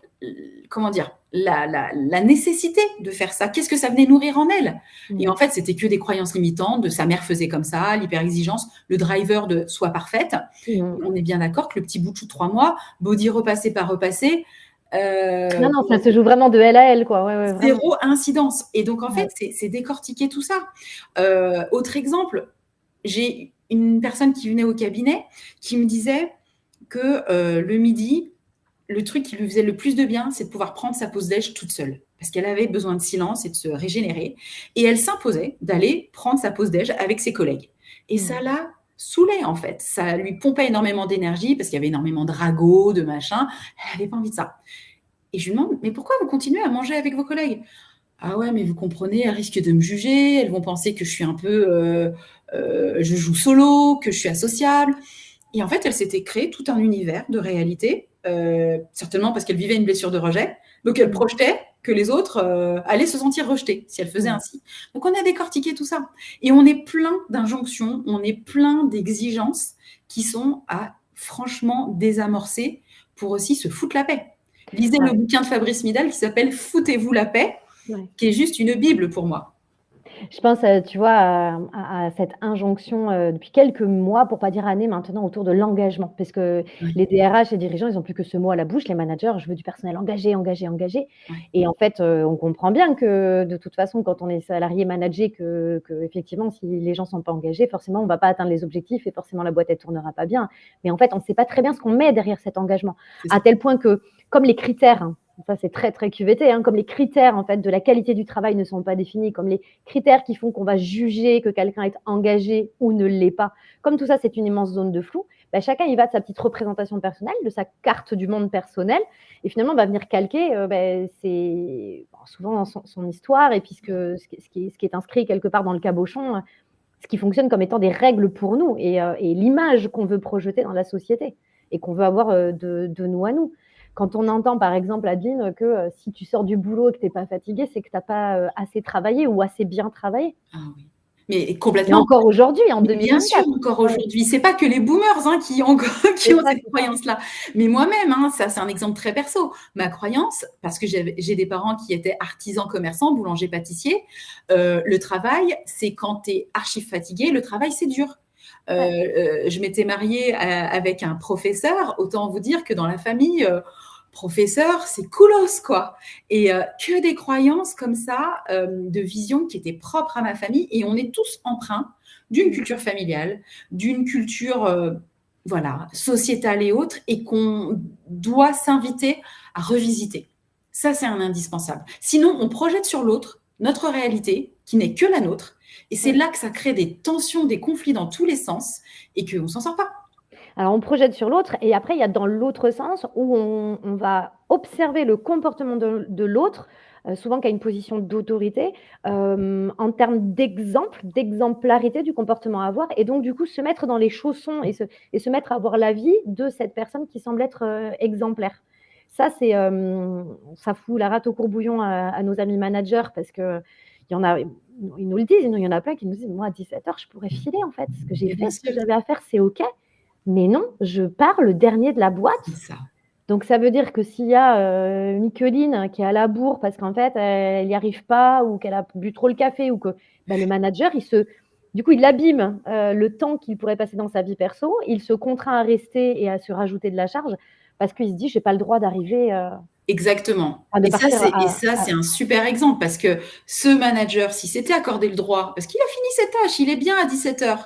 comment dire, la nécessité de faire ça. Qu'est-ce que ça venait nourrir en elle? Et en fait, c'était que des croyances limitantes, de sa mère faisait comme ça, l'hyper-exigence, le driver de soi parfaite. On est bien d'accord que le petit bout de chou de 3 mois, body repassé par repassé, non, ça se joue vraiment de elle à elle, quoi. Ouais, zéro incidence. Et donc, en fait, c'est décortiquer tout ça. Autre exemple, j'ai une personne qui venait au cabinet qui me disait que le midi, le truc qui lui faisait le plus de bien, c'est de pouvoir prendre sa pause déj toute seule. Parce qu'elle avait besoin de silence et de se régénérer. Et elle s'imposait d'aller prendre sa pause déj avec ses collègues. Et ça la saoulait, en fait. Ça lui pompait énormément d'énergie parce qu'il y avait énormément de ragots, de machin. Elle n'avait pas envie de ça. Et je lui demande, mais pourquoi vous continuez à manger avec vos collègues? Ah ouais, mais vous comprenez, elles risquent de me juger, elles vont penser que je suis un peu, je joue solo, que je suis asociable. Et en fait, elle s'était créée tout un univers de réalité, certainement parce qu'elle vivait une blessure de rejet. Donc, elle projetait que les autres allaient se sentir rejetés si elle faisait ainsi. Donc, on a décortiqué tout ça. Et on est plein d'injonctions, on est plein d'exigences qui sont à franchement désamorcer pour aussi se foutre la paix. Lisez le bouquin de Fabrice Midal qui s'appelle « Foutez-vous la paix », qui est juste une bible pour moi. Je pense, tu vois, à cette injonction depuis quelques mois, pour pas dire années maintenant, autour de l'engagement. Parce que les DRH, les dirigeants, ils n'ont plus que ce mot à la bouche. Les managers, je veux du personnel engagé, engagé, engagé. Et en fait, on comprend bien que de toute façon, quand on est salarié managé, que effectivement, si les gens ne sont pas engagés, forcément, on ne va pas atteindre les objectifs et forcément, la boîte, elle ne tournera pas bien. Mais en fait, on ne sait pas très bien ce qu'on met derrière cet engagement. À tel point que, comme les critères, ça c'est très très QVT, comme les critères en fait de la qualité du travail ne sont pas définis, comme les critères qui font qu'on va juger que quelqu'un est engagé ou ne l'est pas, comme tout ça c'est une immense zone de flou, chacun y va de sa petite représentation personnelle, de sa carte du monde personnel, et finalement va venir calquer souvent son histoire et puis ce qui est inscrit quelque part dans le cabochon, ce qui fonctionne comme étant des règles pour nous et l'image qu'on veut projeter dans la société et qu'on veut avoir de nous à nous. Quand on entend, par exemple, Adeline, que si tu sors du boulot et que tu n'es pas fatiguée, c'est que tu n'as pas assez travaillé ou assez bien travaillé. Ah oui. Mais complètement. Et encore aujourd'hui, en 2024. Bien sûr, encore aujourd'hui. Ce n'est pas que les boomers qui ont cette croyance-là. Mais moi-même, ça c'est un exemple très perso. Ma croyance, parce que j'ai des parents qui étaient artisans, commerçants, boulangers, pâtissiers, le travail, c'est quand tu es archi fatigué, le travail, c'est dur. Je m'étais mariée avec un professeur, autant vous dire que dans la famille, professeur, c'est coolos, quoi. Et que des croyances comme ça, de vision qui étaient propres à ma famille. Et on est tous empreints d'une culture familiale, d'une culture voilà, sociétale et autres, et qu'on doit s'inviter à revisiter. Ça, c'est un indispensable. Sinon, on projette sur l'autre notre réalité, qui n'est que la nôtre, et c'est là que ça crée des tensions, des conflits dans tous les sens, et qu'on ne s'en sort pas. Alors, on projette sur l'autre et après, il y a dans l'autre sens où on va observer le comportement de l'autre, souvent qui a une position d'autorité, en termes d'exemple, d'exemplarité du comportement à avoir et donc du coup se mettre dans les chaussons et se mettre à voir la vie de cette personne qui semble être exemplaire. Ça, ça fout la rate au courbouillon à nos amis managers parce que il y en a, ils nous le disent, il y en a plein qui nous disent, moi à 17h, je pourrais filer en fait, ce que j'ai fait, ce que j'avais à faire, c'est OK. Mais non, je pars le dernier de la boîte. Ça. Donc, ça veut dire que s'il y a Micheline qui est à la bourre parce qu'en fait, elle n'y arrive pas ou qu'elle a bu trop le café ou que le manager, du coup, il abîme le temps qu'il pourrait passer dans sa vie perso. Il se contraint à rester et à se rajouter de la charge parce qu'il se dit, je n'ai pas le droit d'arriver. Exactement. Et ça, c'est un super exemple parce que ce manager, si s'était accordé le droit, parce qu'il a fini ses tâches, il est bien à 17h,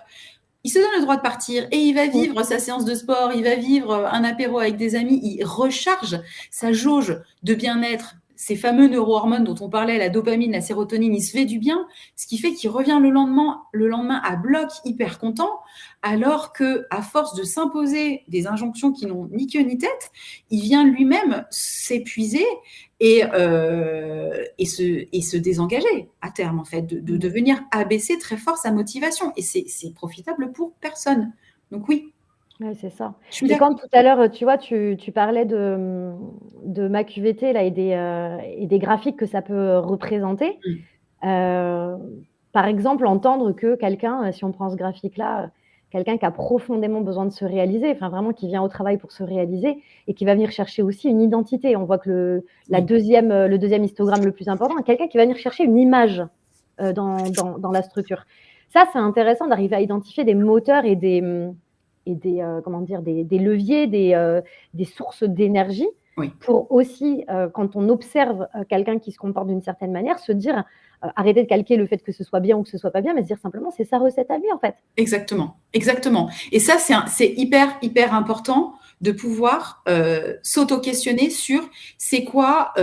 il se donne le droit de partir et il va vivre sa séance de sport, il va vivre un apéro avec des amis, il recharge sa jauge de bien-être, ces fameux neurohormones dont on parlait, la dopamine, la sérotonine, il se fait du bien, ce qui fait qu'il revient le lendemain à bloc hyper content, alors que à force de s'imposer des injonctions qui n'ont ni queue ni tête, il vient lui-même s'épuiser et se désengager à terme, en fait, de devenir abaisser très fort sa motivation. Et c'est profitable pour personne. Donc oui. Oui, c'est ça. Et quand tout à l'heure, tu vois, tu parlais de ma QVT là, et des graphiques que ça peut représenter. Par exemple, entendre que quelqu'un, si on prend ce graphique-là, quelqu'un qui a profondément besoin de se réaliser, enfin vraiment qui vient au travail pour se réaliser et qui va venir chercher aussi une identité. On voit que le deuxième histogramme le plus important, quelqu'un qui va venir chercher une image dans la structure. Ça, c'est intéressant d'arriver à identifier des moteurs et des leviers, des sources d'énergie pour aussi, quand on observe quelqu'un qui se comporte d'une certaine manière, se dire, arrêter de calquer le fait que ce soit bien ou que ce soit pas bien, mais se dire simplement, c'est sa recette à lui, en fait. Exactement. Et ça, c'est hyper, hyper important de pouvoir s'auto-questionner sur c'est quoi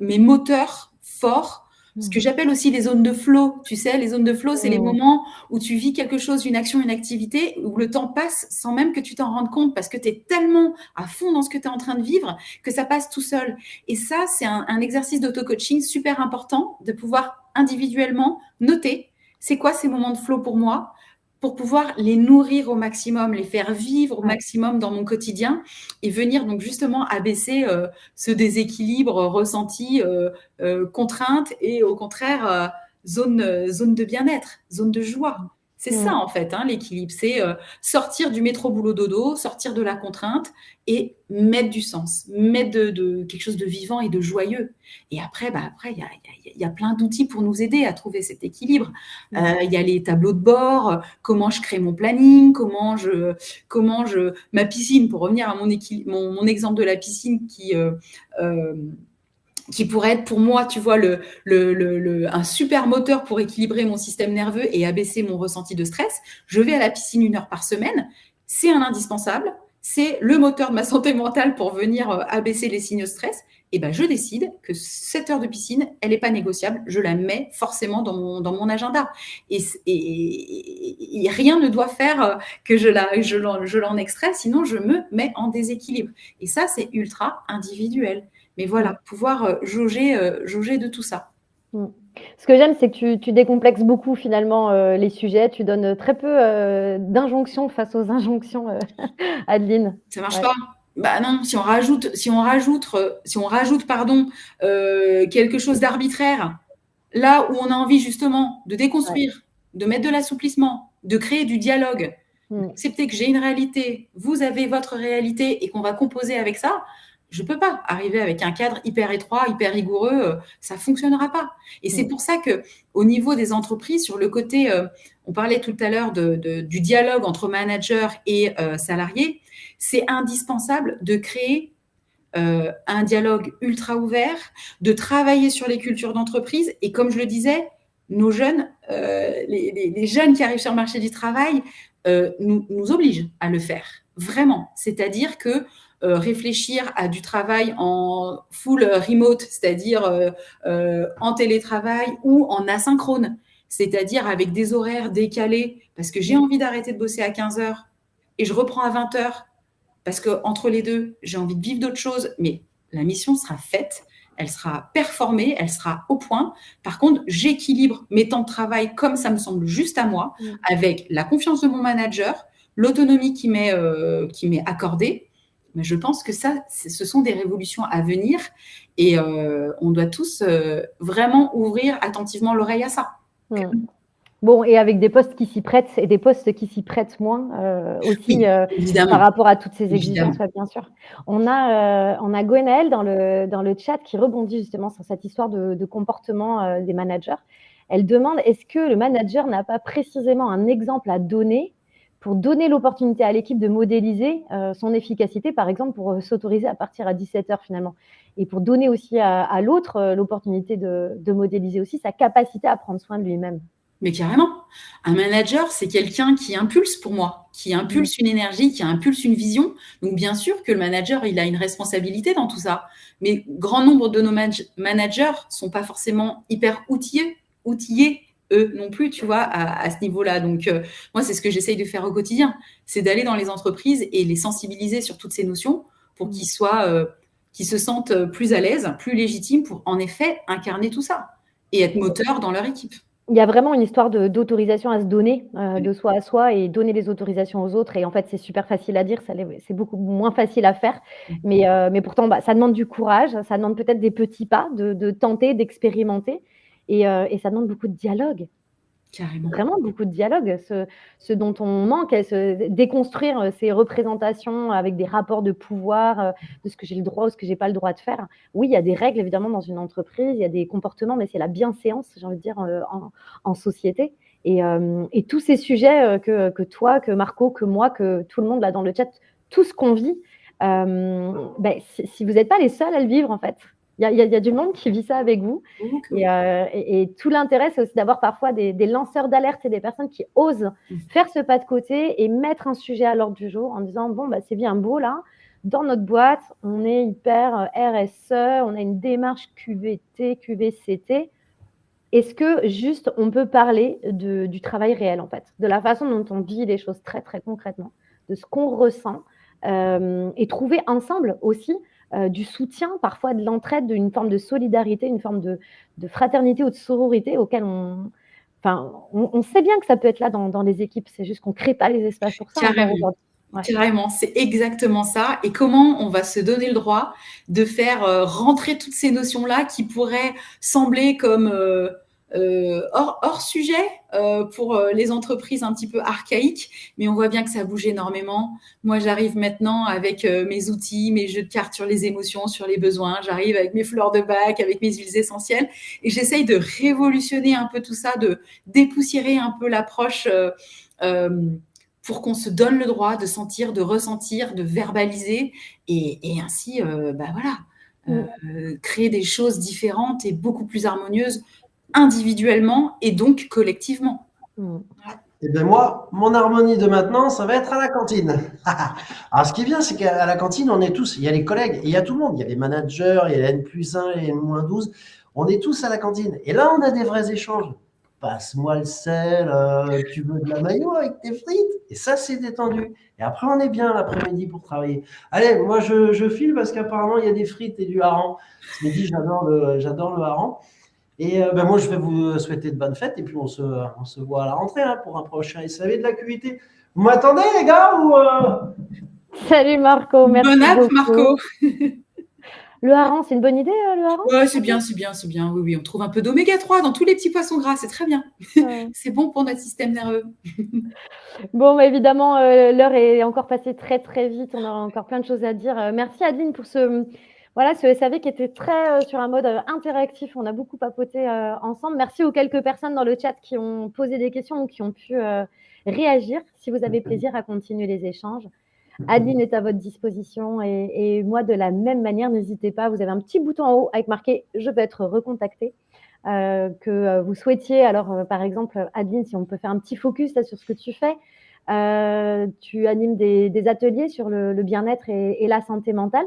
mes moteurs forts. Ce que j'appelle aussi les zones de flow, tu sais, les zones de flow, c'est les moments où tu vis quelque chose, une action, une activité, où le temps passe sans même que tu t'en rendes compte parce que tu es tellement à fond dans ce que tu es en train de vivre que ça passe tout seul. Et ça, c'est un exercice d'auto-coaching super important de pouvoir individuellement noter c'est quoi ces moments de flow pour moi, pour pouvoir les nourrir au maximum, les faire vivre au maximum dans mon quotidien et venir donc justement abaisser ce déséquilibre ressenti, contrainte et au contraire zone de bien-être, zone de joie. C'est ça en fait, l'équilibre, c'est sortir du métro boulot dodo, sortir de la contrainte et mettre du sens, mettre de quelque chose de vivant et de joyeux. Et après, il y a plein d'outils pour nous aider à trouver cet équilibre. Il y a les tableaux de bord, comment je crée mon planning, ma piscine, pour revenir à mon exemple de la piscine qui pourrait être pour moi, tu vois, un super moteur pour équilibrer mon système nerveux et abaisser mon ressenti de stress. Je vais à la piscine 1 heure par semaine. C'est un indispensable. C'est le moteur de ma santé mentale pour venir abaisser les signes de stress. Et ben, je décide que 7 heures de piscine, elle n'est pas négociable. Je la mets forcément dans mon agenda. Et rien ne doit faire que je l'en extrais, sinon je me mets en déséquilibre. Et ça, c'est ultra individuel. Mais voilà, pouvoir jauger de tout ça. Ce que j'aime, c'est que tu décomplexes beaucoup finalement les sujets. Tu donnes très peu d'injonctions face aux injonctions, Adeline. Ça marche pas. Bah non, si on rajoute quelque chose d'arbitraire, là où on a envie justement de déconstruire, de mettre de l'assouplissement, de créer du dialogue, d'accepter que j'ai une réalité, vous avez votre réalité et qu'on va composer avec ça. Je ne peux pas arriver avec un cadre hyper étroit, hyper rigoureux, ça ne fonctionnera pas. Et c'est pour ça qu'au niveau des entreprises, sur le côté, on parlait tout à l'heure du dialogue entre manager et salarié, c'est indispensable de créer un dialogue ultra ouvert, de travailler sur les cultures d'entreprise. Et comme je le disais, nos jeunes, les jeunes qui arrivent sur le marché du travail nous obligent à le faire, vraiment. C'est-à-dire que réfléchir à du travail en full remote, c'est-à-dire en télétravail ou en asynchrone, c'est-à-dire avec des horaires décalés, parce que j'ai envie d'arrêter de bosser à 15 heures et je reprends à 20 heures, parce qu'entre les deux, j'ai envie de vivre d'autres choses, mais la mission sera faite, elle sera performée, elle sera au point. Par contre, j'équilibre mes temps de travail comme ça me semble juste à moi, avec la confiance de mon manager, l'autonomie qui m'est accordée. Mais je pense que ça, ce sont des révolutions à venir et on doit tous vraiment ouvrir attentivement l'oreille à ça. Bon, et avec des postes qui s'y prêtent et des postes qui s'y prêtent moins aussi par rapport à toutes ces exigences, bien sûr. On a Gwenaëlle dans le chat qui rebondit justement sur cette histoire de comportement des managers. Elle demande, est-ce que le manager n'a pas précisément un exemple à donner pour donner l'opportunité à l'équipe de modéliser son efficacité, par exemple pour s'autoriser à partir à 17h finalement, et pour donner aussi à l'autre l'opportunité de modéliser aussi sa capacité à prendre soin de lui-même. Mais carrément, un manager, c'est quelqu'un qui impulse pour moi, qui impulse une énergie, qui impulse une vision. Donc, bien sûr que le manager, il a une responsabilité dans tout ça. Mais grand nombre de nos managers sont pas forcément hyper outillés, eux non plus, tu vois, à ce niveau-là. Donc, moi, c'est ce que j'essaye de faire au quotidien. C'est d'aller dans les entreprises et les sensibiliser sur toutes ces notions pour qu'ils se sentent plus à l'aise, plus légitimes pour, en effet, incarner tout ça et être moteurs dans leur équipe. Il y a vraiment une histoire d'autorisation à se donner, de soi à soi et donner les autorisations aux autres. Et en fait, c'est super facile à dire, c'est beaucoup moins facile à faire. Mais pourtant, ça demande du courage, ça demande peut-être des petits pas, de tenter, d'expérimenter. Et ça demande beaucoup de dialogue. Carrément. Vraiment beaucoup de dialogue, ce dont on manque, déconstruire ces représentations avec des rapports de pouvoir, de ce que j'ai le droit ou ce que j'ai pas le droit de faire. Oui, il y a des règles évidemment dans une entreprise, il y a des comportements, mais c'est la bienséance, j'ai envie de dire, en société. Et tous ces sujets que toi, que Marco, que moi, que tout le monde là dans le chat, tout ce qu'on vit, si vous n'êtes pas les seuls à le vivre en fait. Il y a du monde qui vit ça avec vous. Et tout l'intérêt, c'est aussi d'avoir parfois des lanceurs d'alerte et des personnes qui osent faire ce pas de côté et mettre un sujet à l'ordre du jour en disant, bon, c'est bien beau là, dans notre boîte, on est hyper RSE, on a une démarche QVT, QVCT. Est-ce que juste on peut parler du travail réel en fait, de la façon dont on vit les choses très, très concrètement, de ce qu'on ressent et trouver ensemble aussi du soutien, parfois de l'entraide, d'une forme de solidarité, une forme de fraternité ou de sororité auquel on sait bien que ça peut être là dans les équipes, c'est juste qu'on ne crée pas les espaces pour ça. Carrément. Ouais. Carrément, c'est exactement ça. Et comment on va se donner le droit de faire rentrer toutes ces notions-là qui pourraient sembler comme hors sujet pour les entreprises un petit peu archaïques, mais on voit bien que ça bouge énormément. Moi, j'arrive maintenant avec mes outils, mes jeux de cartes sur les émotions, sur les besoins. J'arrive avec mes fleurs de bac, avec mes huiles essentielles, et j'essaye de révolutionner un peu tout ça, de dépoussiérer un peu l'approche pour qu'on se donne le droit de sentir, de ressentir, de verbaliser, et ainsi, créer des choses différentes et beaucoup plus harmonieuses individuellement et donc collectivement. Et bien moi, mon harmonie de maintenant, ça va être à la cantine. Alors ce qui est bien, c'est qu'à la cantine, on est tous, il y a les collègues, et il y a tout le monde, il y a les managers, il y a les N+1, il y a les N-12, on est tous à la cantine. Et là, on a des vrais échanges. Passe-moi le sel, tu veux de la mayo avec tes frites? Et ça, c'est détendu. Et après, on est bien l'après-midi pour travailler. Allez, moi, je file parce qu'apparemment, il y a des frites et du hareng. Ce midi, j'adore le hareng. Et moi, je vais vous souhaiter de bonnes fêtes. Et puis, on se voit à la rentrée pour un prochain SAV de la QVT. Vous m'attendez, les gars ou Salut, Marco. Merci Bonne app, beaucoup. Marco. Le hareng, c'est une bonne idée, le hareng? Ouais, c'est bien. Oui, on trouve un peu d'oméga 3 dans tous les petits poissons gras, c'est très bien. Ouais. C'est bon pour notre système nerveux. Bon, évidemment, l'heure est encore passée très, très vite. On aura encore plein de choses à dire. Merci, Adeline, pour ce SAV qui était très sur un mode interactif. On a beaucoup papoté ensemble. Merci aux quelques personnes dans le chat qui ont posé des questions ou qui ont pu réagir. Si vous avez plaisir à continuer les échanges. Adeline est à votre disposition et moi, de la même manière, n'hésitez pas. Vous avez un petit bouton en haut avec marqué « Je peux être recontacté ». Que vous souhaitiez, alors par exemple, Adeline, si on peut faire un petit focus là, sur ce que tu fais, tu animes des ateliers sur le bien-être et la santé mentale.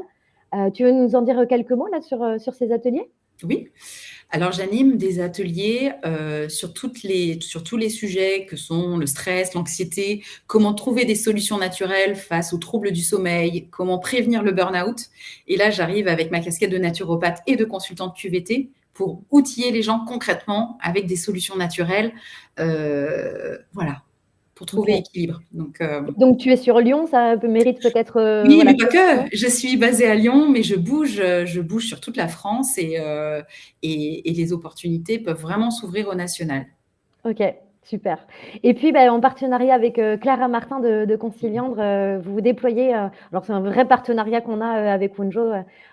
Tu veux nous en dire quelques mots là sur ces ateliers? Oui. Alors, j'anime des ateliers sur tous les sujets que sont le stress, l'anxiété, comment trouver des solutions naturelles face aux troubles du sommeil, comment prévenir le burn-out. Et là, j'arrive avec ma casquette de naturopathe et de consultante QVT pour outiller les gens concrètement avec des solutions naturelles, voilà, pour trouver l'équilibre. Donc, tu es sur Lyon, ça mérite peut-être… oui, mais pas que. Je suis basée à Lyon, mais je bouge sur toute la France et les opportunités peuvent vraiment s'ouvrir au national. Ok, super. Et puis, en partenariat avec Clara Martin de Conciliandre, vous déployez, alors c'est un vrai partenariat qu'on a avec Wonjo,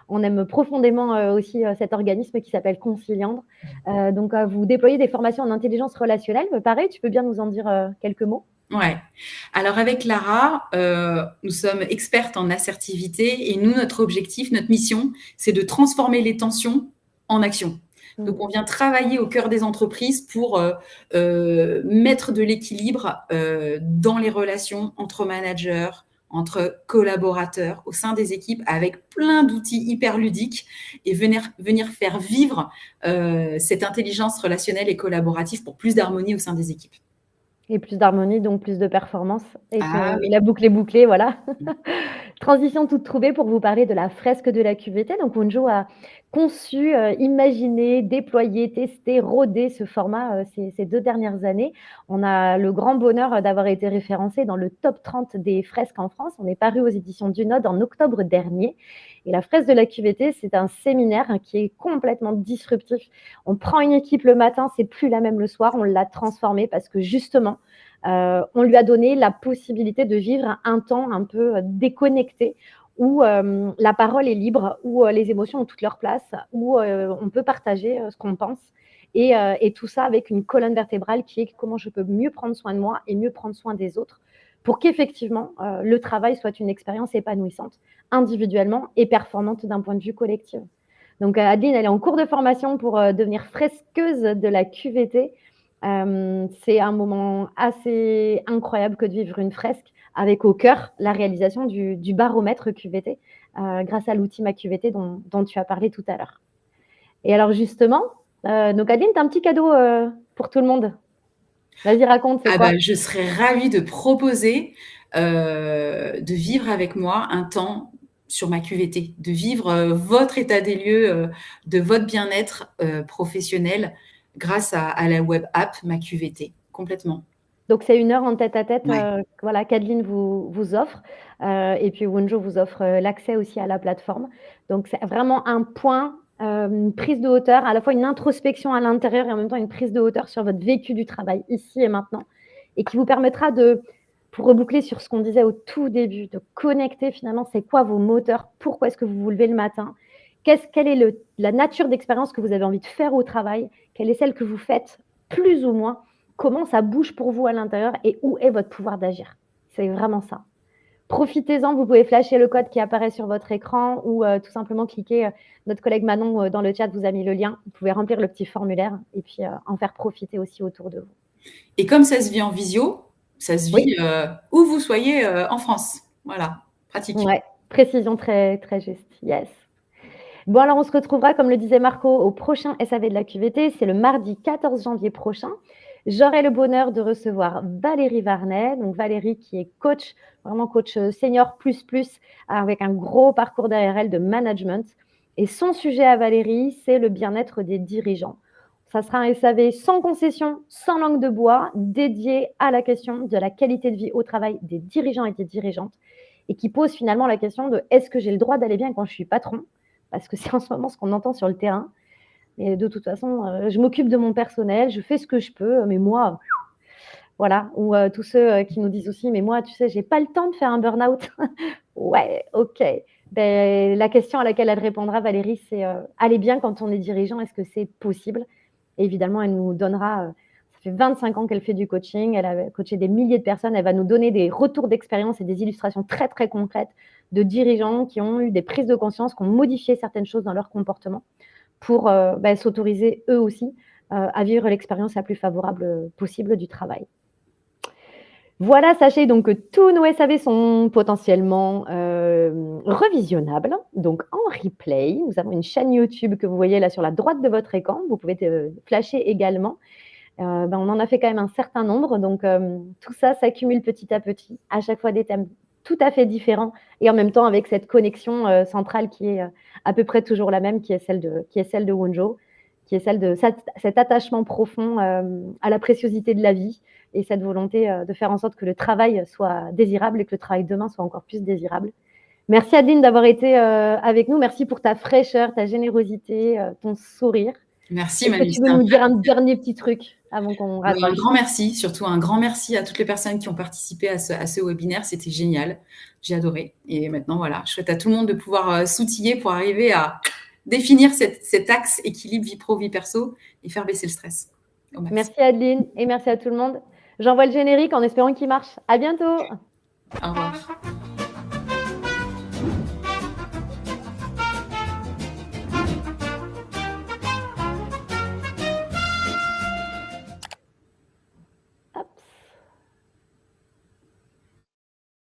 on aime profondément aussi cet organisme qui s'appelle Conciliandre. Donc, vous déployez des formations en intelligence relationnelle. Pareil, tu peux bien nous en dire quelques mots? Ouais. Alors avec Lara, nous sommes expertes en assertivité et nous, notre objectif, notre mission, c'est de transformer les tensions en action. Donc, on vient travailler au cœur des entreprises pour mettre de l'équilibre dans les relations entre managers, entre collaborateurs, au sein des équipes, avec plein d'outils hyper ludiques et venir faire vivre cette intelligence relationnelle et collaborative pour plus d'harmonie au sein des équipes. Et plus d'harmonie, donc plus de performance. Et oui. la boucle est bouclée, voilà. Transition toute trouvée pour vous parler de la fresque de la QVT. Donc, Wonjo a conçu, imaginé, déployé, testé, rodé ce format ces 2 dernières années. On a le grand bonheur d'avoir été référencé dans le top 30 des fresques en France. On est paru aux éditions du Node en octobre dernier. Et la fresque de la QVT, c'est un séminaire qui est complètement disruptif. On prend une équipe le matin, c'est plus la même le soir. On l'a transformée parce que justement, on lui a donné la possibilité de vivre un temps un peu déconnecté où la parole est libre, où les émotions ont toute leur place, où on peut partager ce qu'on pense et tout ça avec une colonne vertébrale qui est comment je peux mieux prendre soin de moi et mieux prendre soin des autres pour qu'effectivement le travail soit une expérience épanouissante individuellement et performante d'un point de vue collectif. Donc Adeline, elle est en cours de formation pour devenir fresqueuse de la QVT. C'est un moment assez incroyable que de vivre une fresque avec au cœur la réalisation du baromètre QVT grâce à l'outil Ma QVT dont tu as parlé tout à l'heure. Et alors justement, donc Adeline, tu as un petit cadeau pour tout le monde. Vas-y, raconte, c'est quoi? Je serais ravie de proposer de vivre avec moi un temps sur ma QVT, de vivre votre état des lieux de votre bien-être professionnel grâce à la web app Ma QVT, complètement. Donc, c'est 1 heure en tête-à-tête Ouais. voilà, qu'Adeline vous offre. Et puis, Wonjo vous offre l'accès aussi à la plateforme. Donc, c'est vraiment un point, une prise de hauteur, à la fois une introspection à l'intérieur et en même temps une prise de hauteur sur votre vécu du travail ici et maintenant. Et qui vous permettra pour reboucler sur ce qu'on disait au tout début, de connecter finalement, c'est quoi vos moteurs, pourquoi est-ce que vous vous levez le matin, quelle est la nature d'expérience que vous avez envie de faire au travail, quelle est celle que vous faites plus ou moins, comment ça bouge pour vous à l'intérieur et où est votre pouvoir d'agir. C'est vraiment ça. Profitez-en, vous pouvez flasher le code qui apparaît sur votre écran ou tout simplement cliquer. Notre collègue Manon dans le chat vous a mis le lien. Vous pouvez remplir le petit formulaire et puis en faire profiter aussi autour de vous. Et comme ça se vit en visio, ça se vit où vous soyez en France. Voilà, pratique. Ouais, précision très, très juste. Yes. Bon, alors on se retrouvera, comme le disait Marco, au prochain SAV de la QVT. C'est le mardi 14 janvier prochain. J'aurai le bonheur de recevoir Valérie Varnet. Donc Valérie qui est coach, vraiment coach senior plus, avec un gros parcours derrière elle de management. Et son sujet à Valérie, c'est le bien-être des dirigeants. Ça sera un SAV sans concession, sans langue de bois, dédié à la question de la qualité de vie au travail des dirigeants et des dirigeantes et qui pose finalement la question de est-ce que j'ai le droit d'aller bien quand je suis patron ? Parce que c'est en ce moment ce qu'on entend sur le terrain. Mais de toute façon, je m'occupe de mon personnel, je fais ce que je peux, mais moi, voilà. Ou tous ceux qui nous disent aussi, mais moi, tu sais, j'ai pas le temps de faire un burn-out. Ouais, ok. La question à laquelle elle répondra, Valérie, c'est aller bien quand on est dirigeant, est-ce que c'est possible ? Et évidemment, elle nous donnera, ça fait 25 ans qu'elle fait du coaching. Elle a coaché des milliers de personnes. Elle va nous donner des retours d'expérience et des illustrations très, très concrètes de dirigeants qui ont eu des prises de conscience, qui ont modifié certaines choses dans leur comportement pour s'autoriser eux aussi à vivre l'expérience la plus favorable possible du travail. Voilà, sachez donc que tous nos SAV sont potentiellement revisionnables, donc en replay. Nous avons une chaîne YouTube que vous voyez là sur la droite de votre écran. Vous pouvez flasher également. On en a fait quand même un certain nombre, donc tout ça s'accumule petit à petit, à chaque fois des thèmes tout à fait différents et en même temps avec cette connexion centrale qui est à peu près toujours la même, qui est celle de Wonjo, qui est celle de cet attachement profond à la préciosité de la vie et cette volonté de faire en sorte que le travail soit désirable et que le travail demain soit encore plus désirable. Merci Adeline d'avoir été avec nous. Merci pour ta fraîcheur, ta générosité, ton sourire. Merci Manu. Tu veux nous dire un dernier petit truc avant qu'on raccroche? Un grand merci, surtout un grand merci à toutes les personnes qui ont participé à ce webinaire. C'était génial. J'ai adoré. Et maintenant, voilà, je souhaite à tout le monde de pouvoir s'outiller pour arriver à définir cet axe équilibre vie pro, vie perso et faire baisser le stress. Merci Adeline et merci à tout le monde. J'envoie le générique en espérant qu'il marche. À bientôt. Au revoir.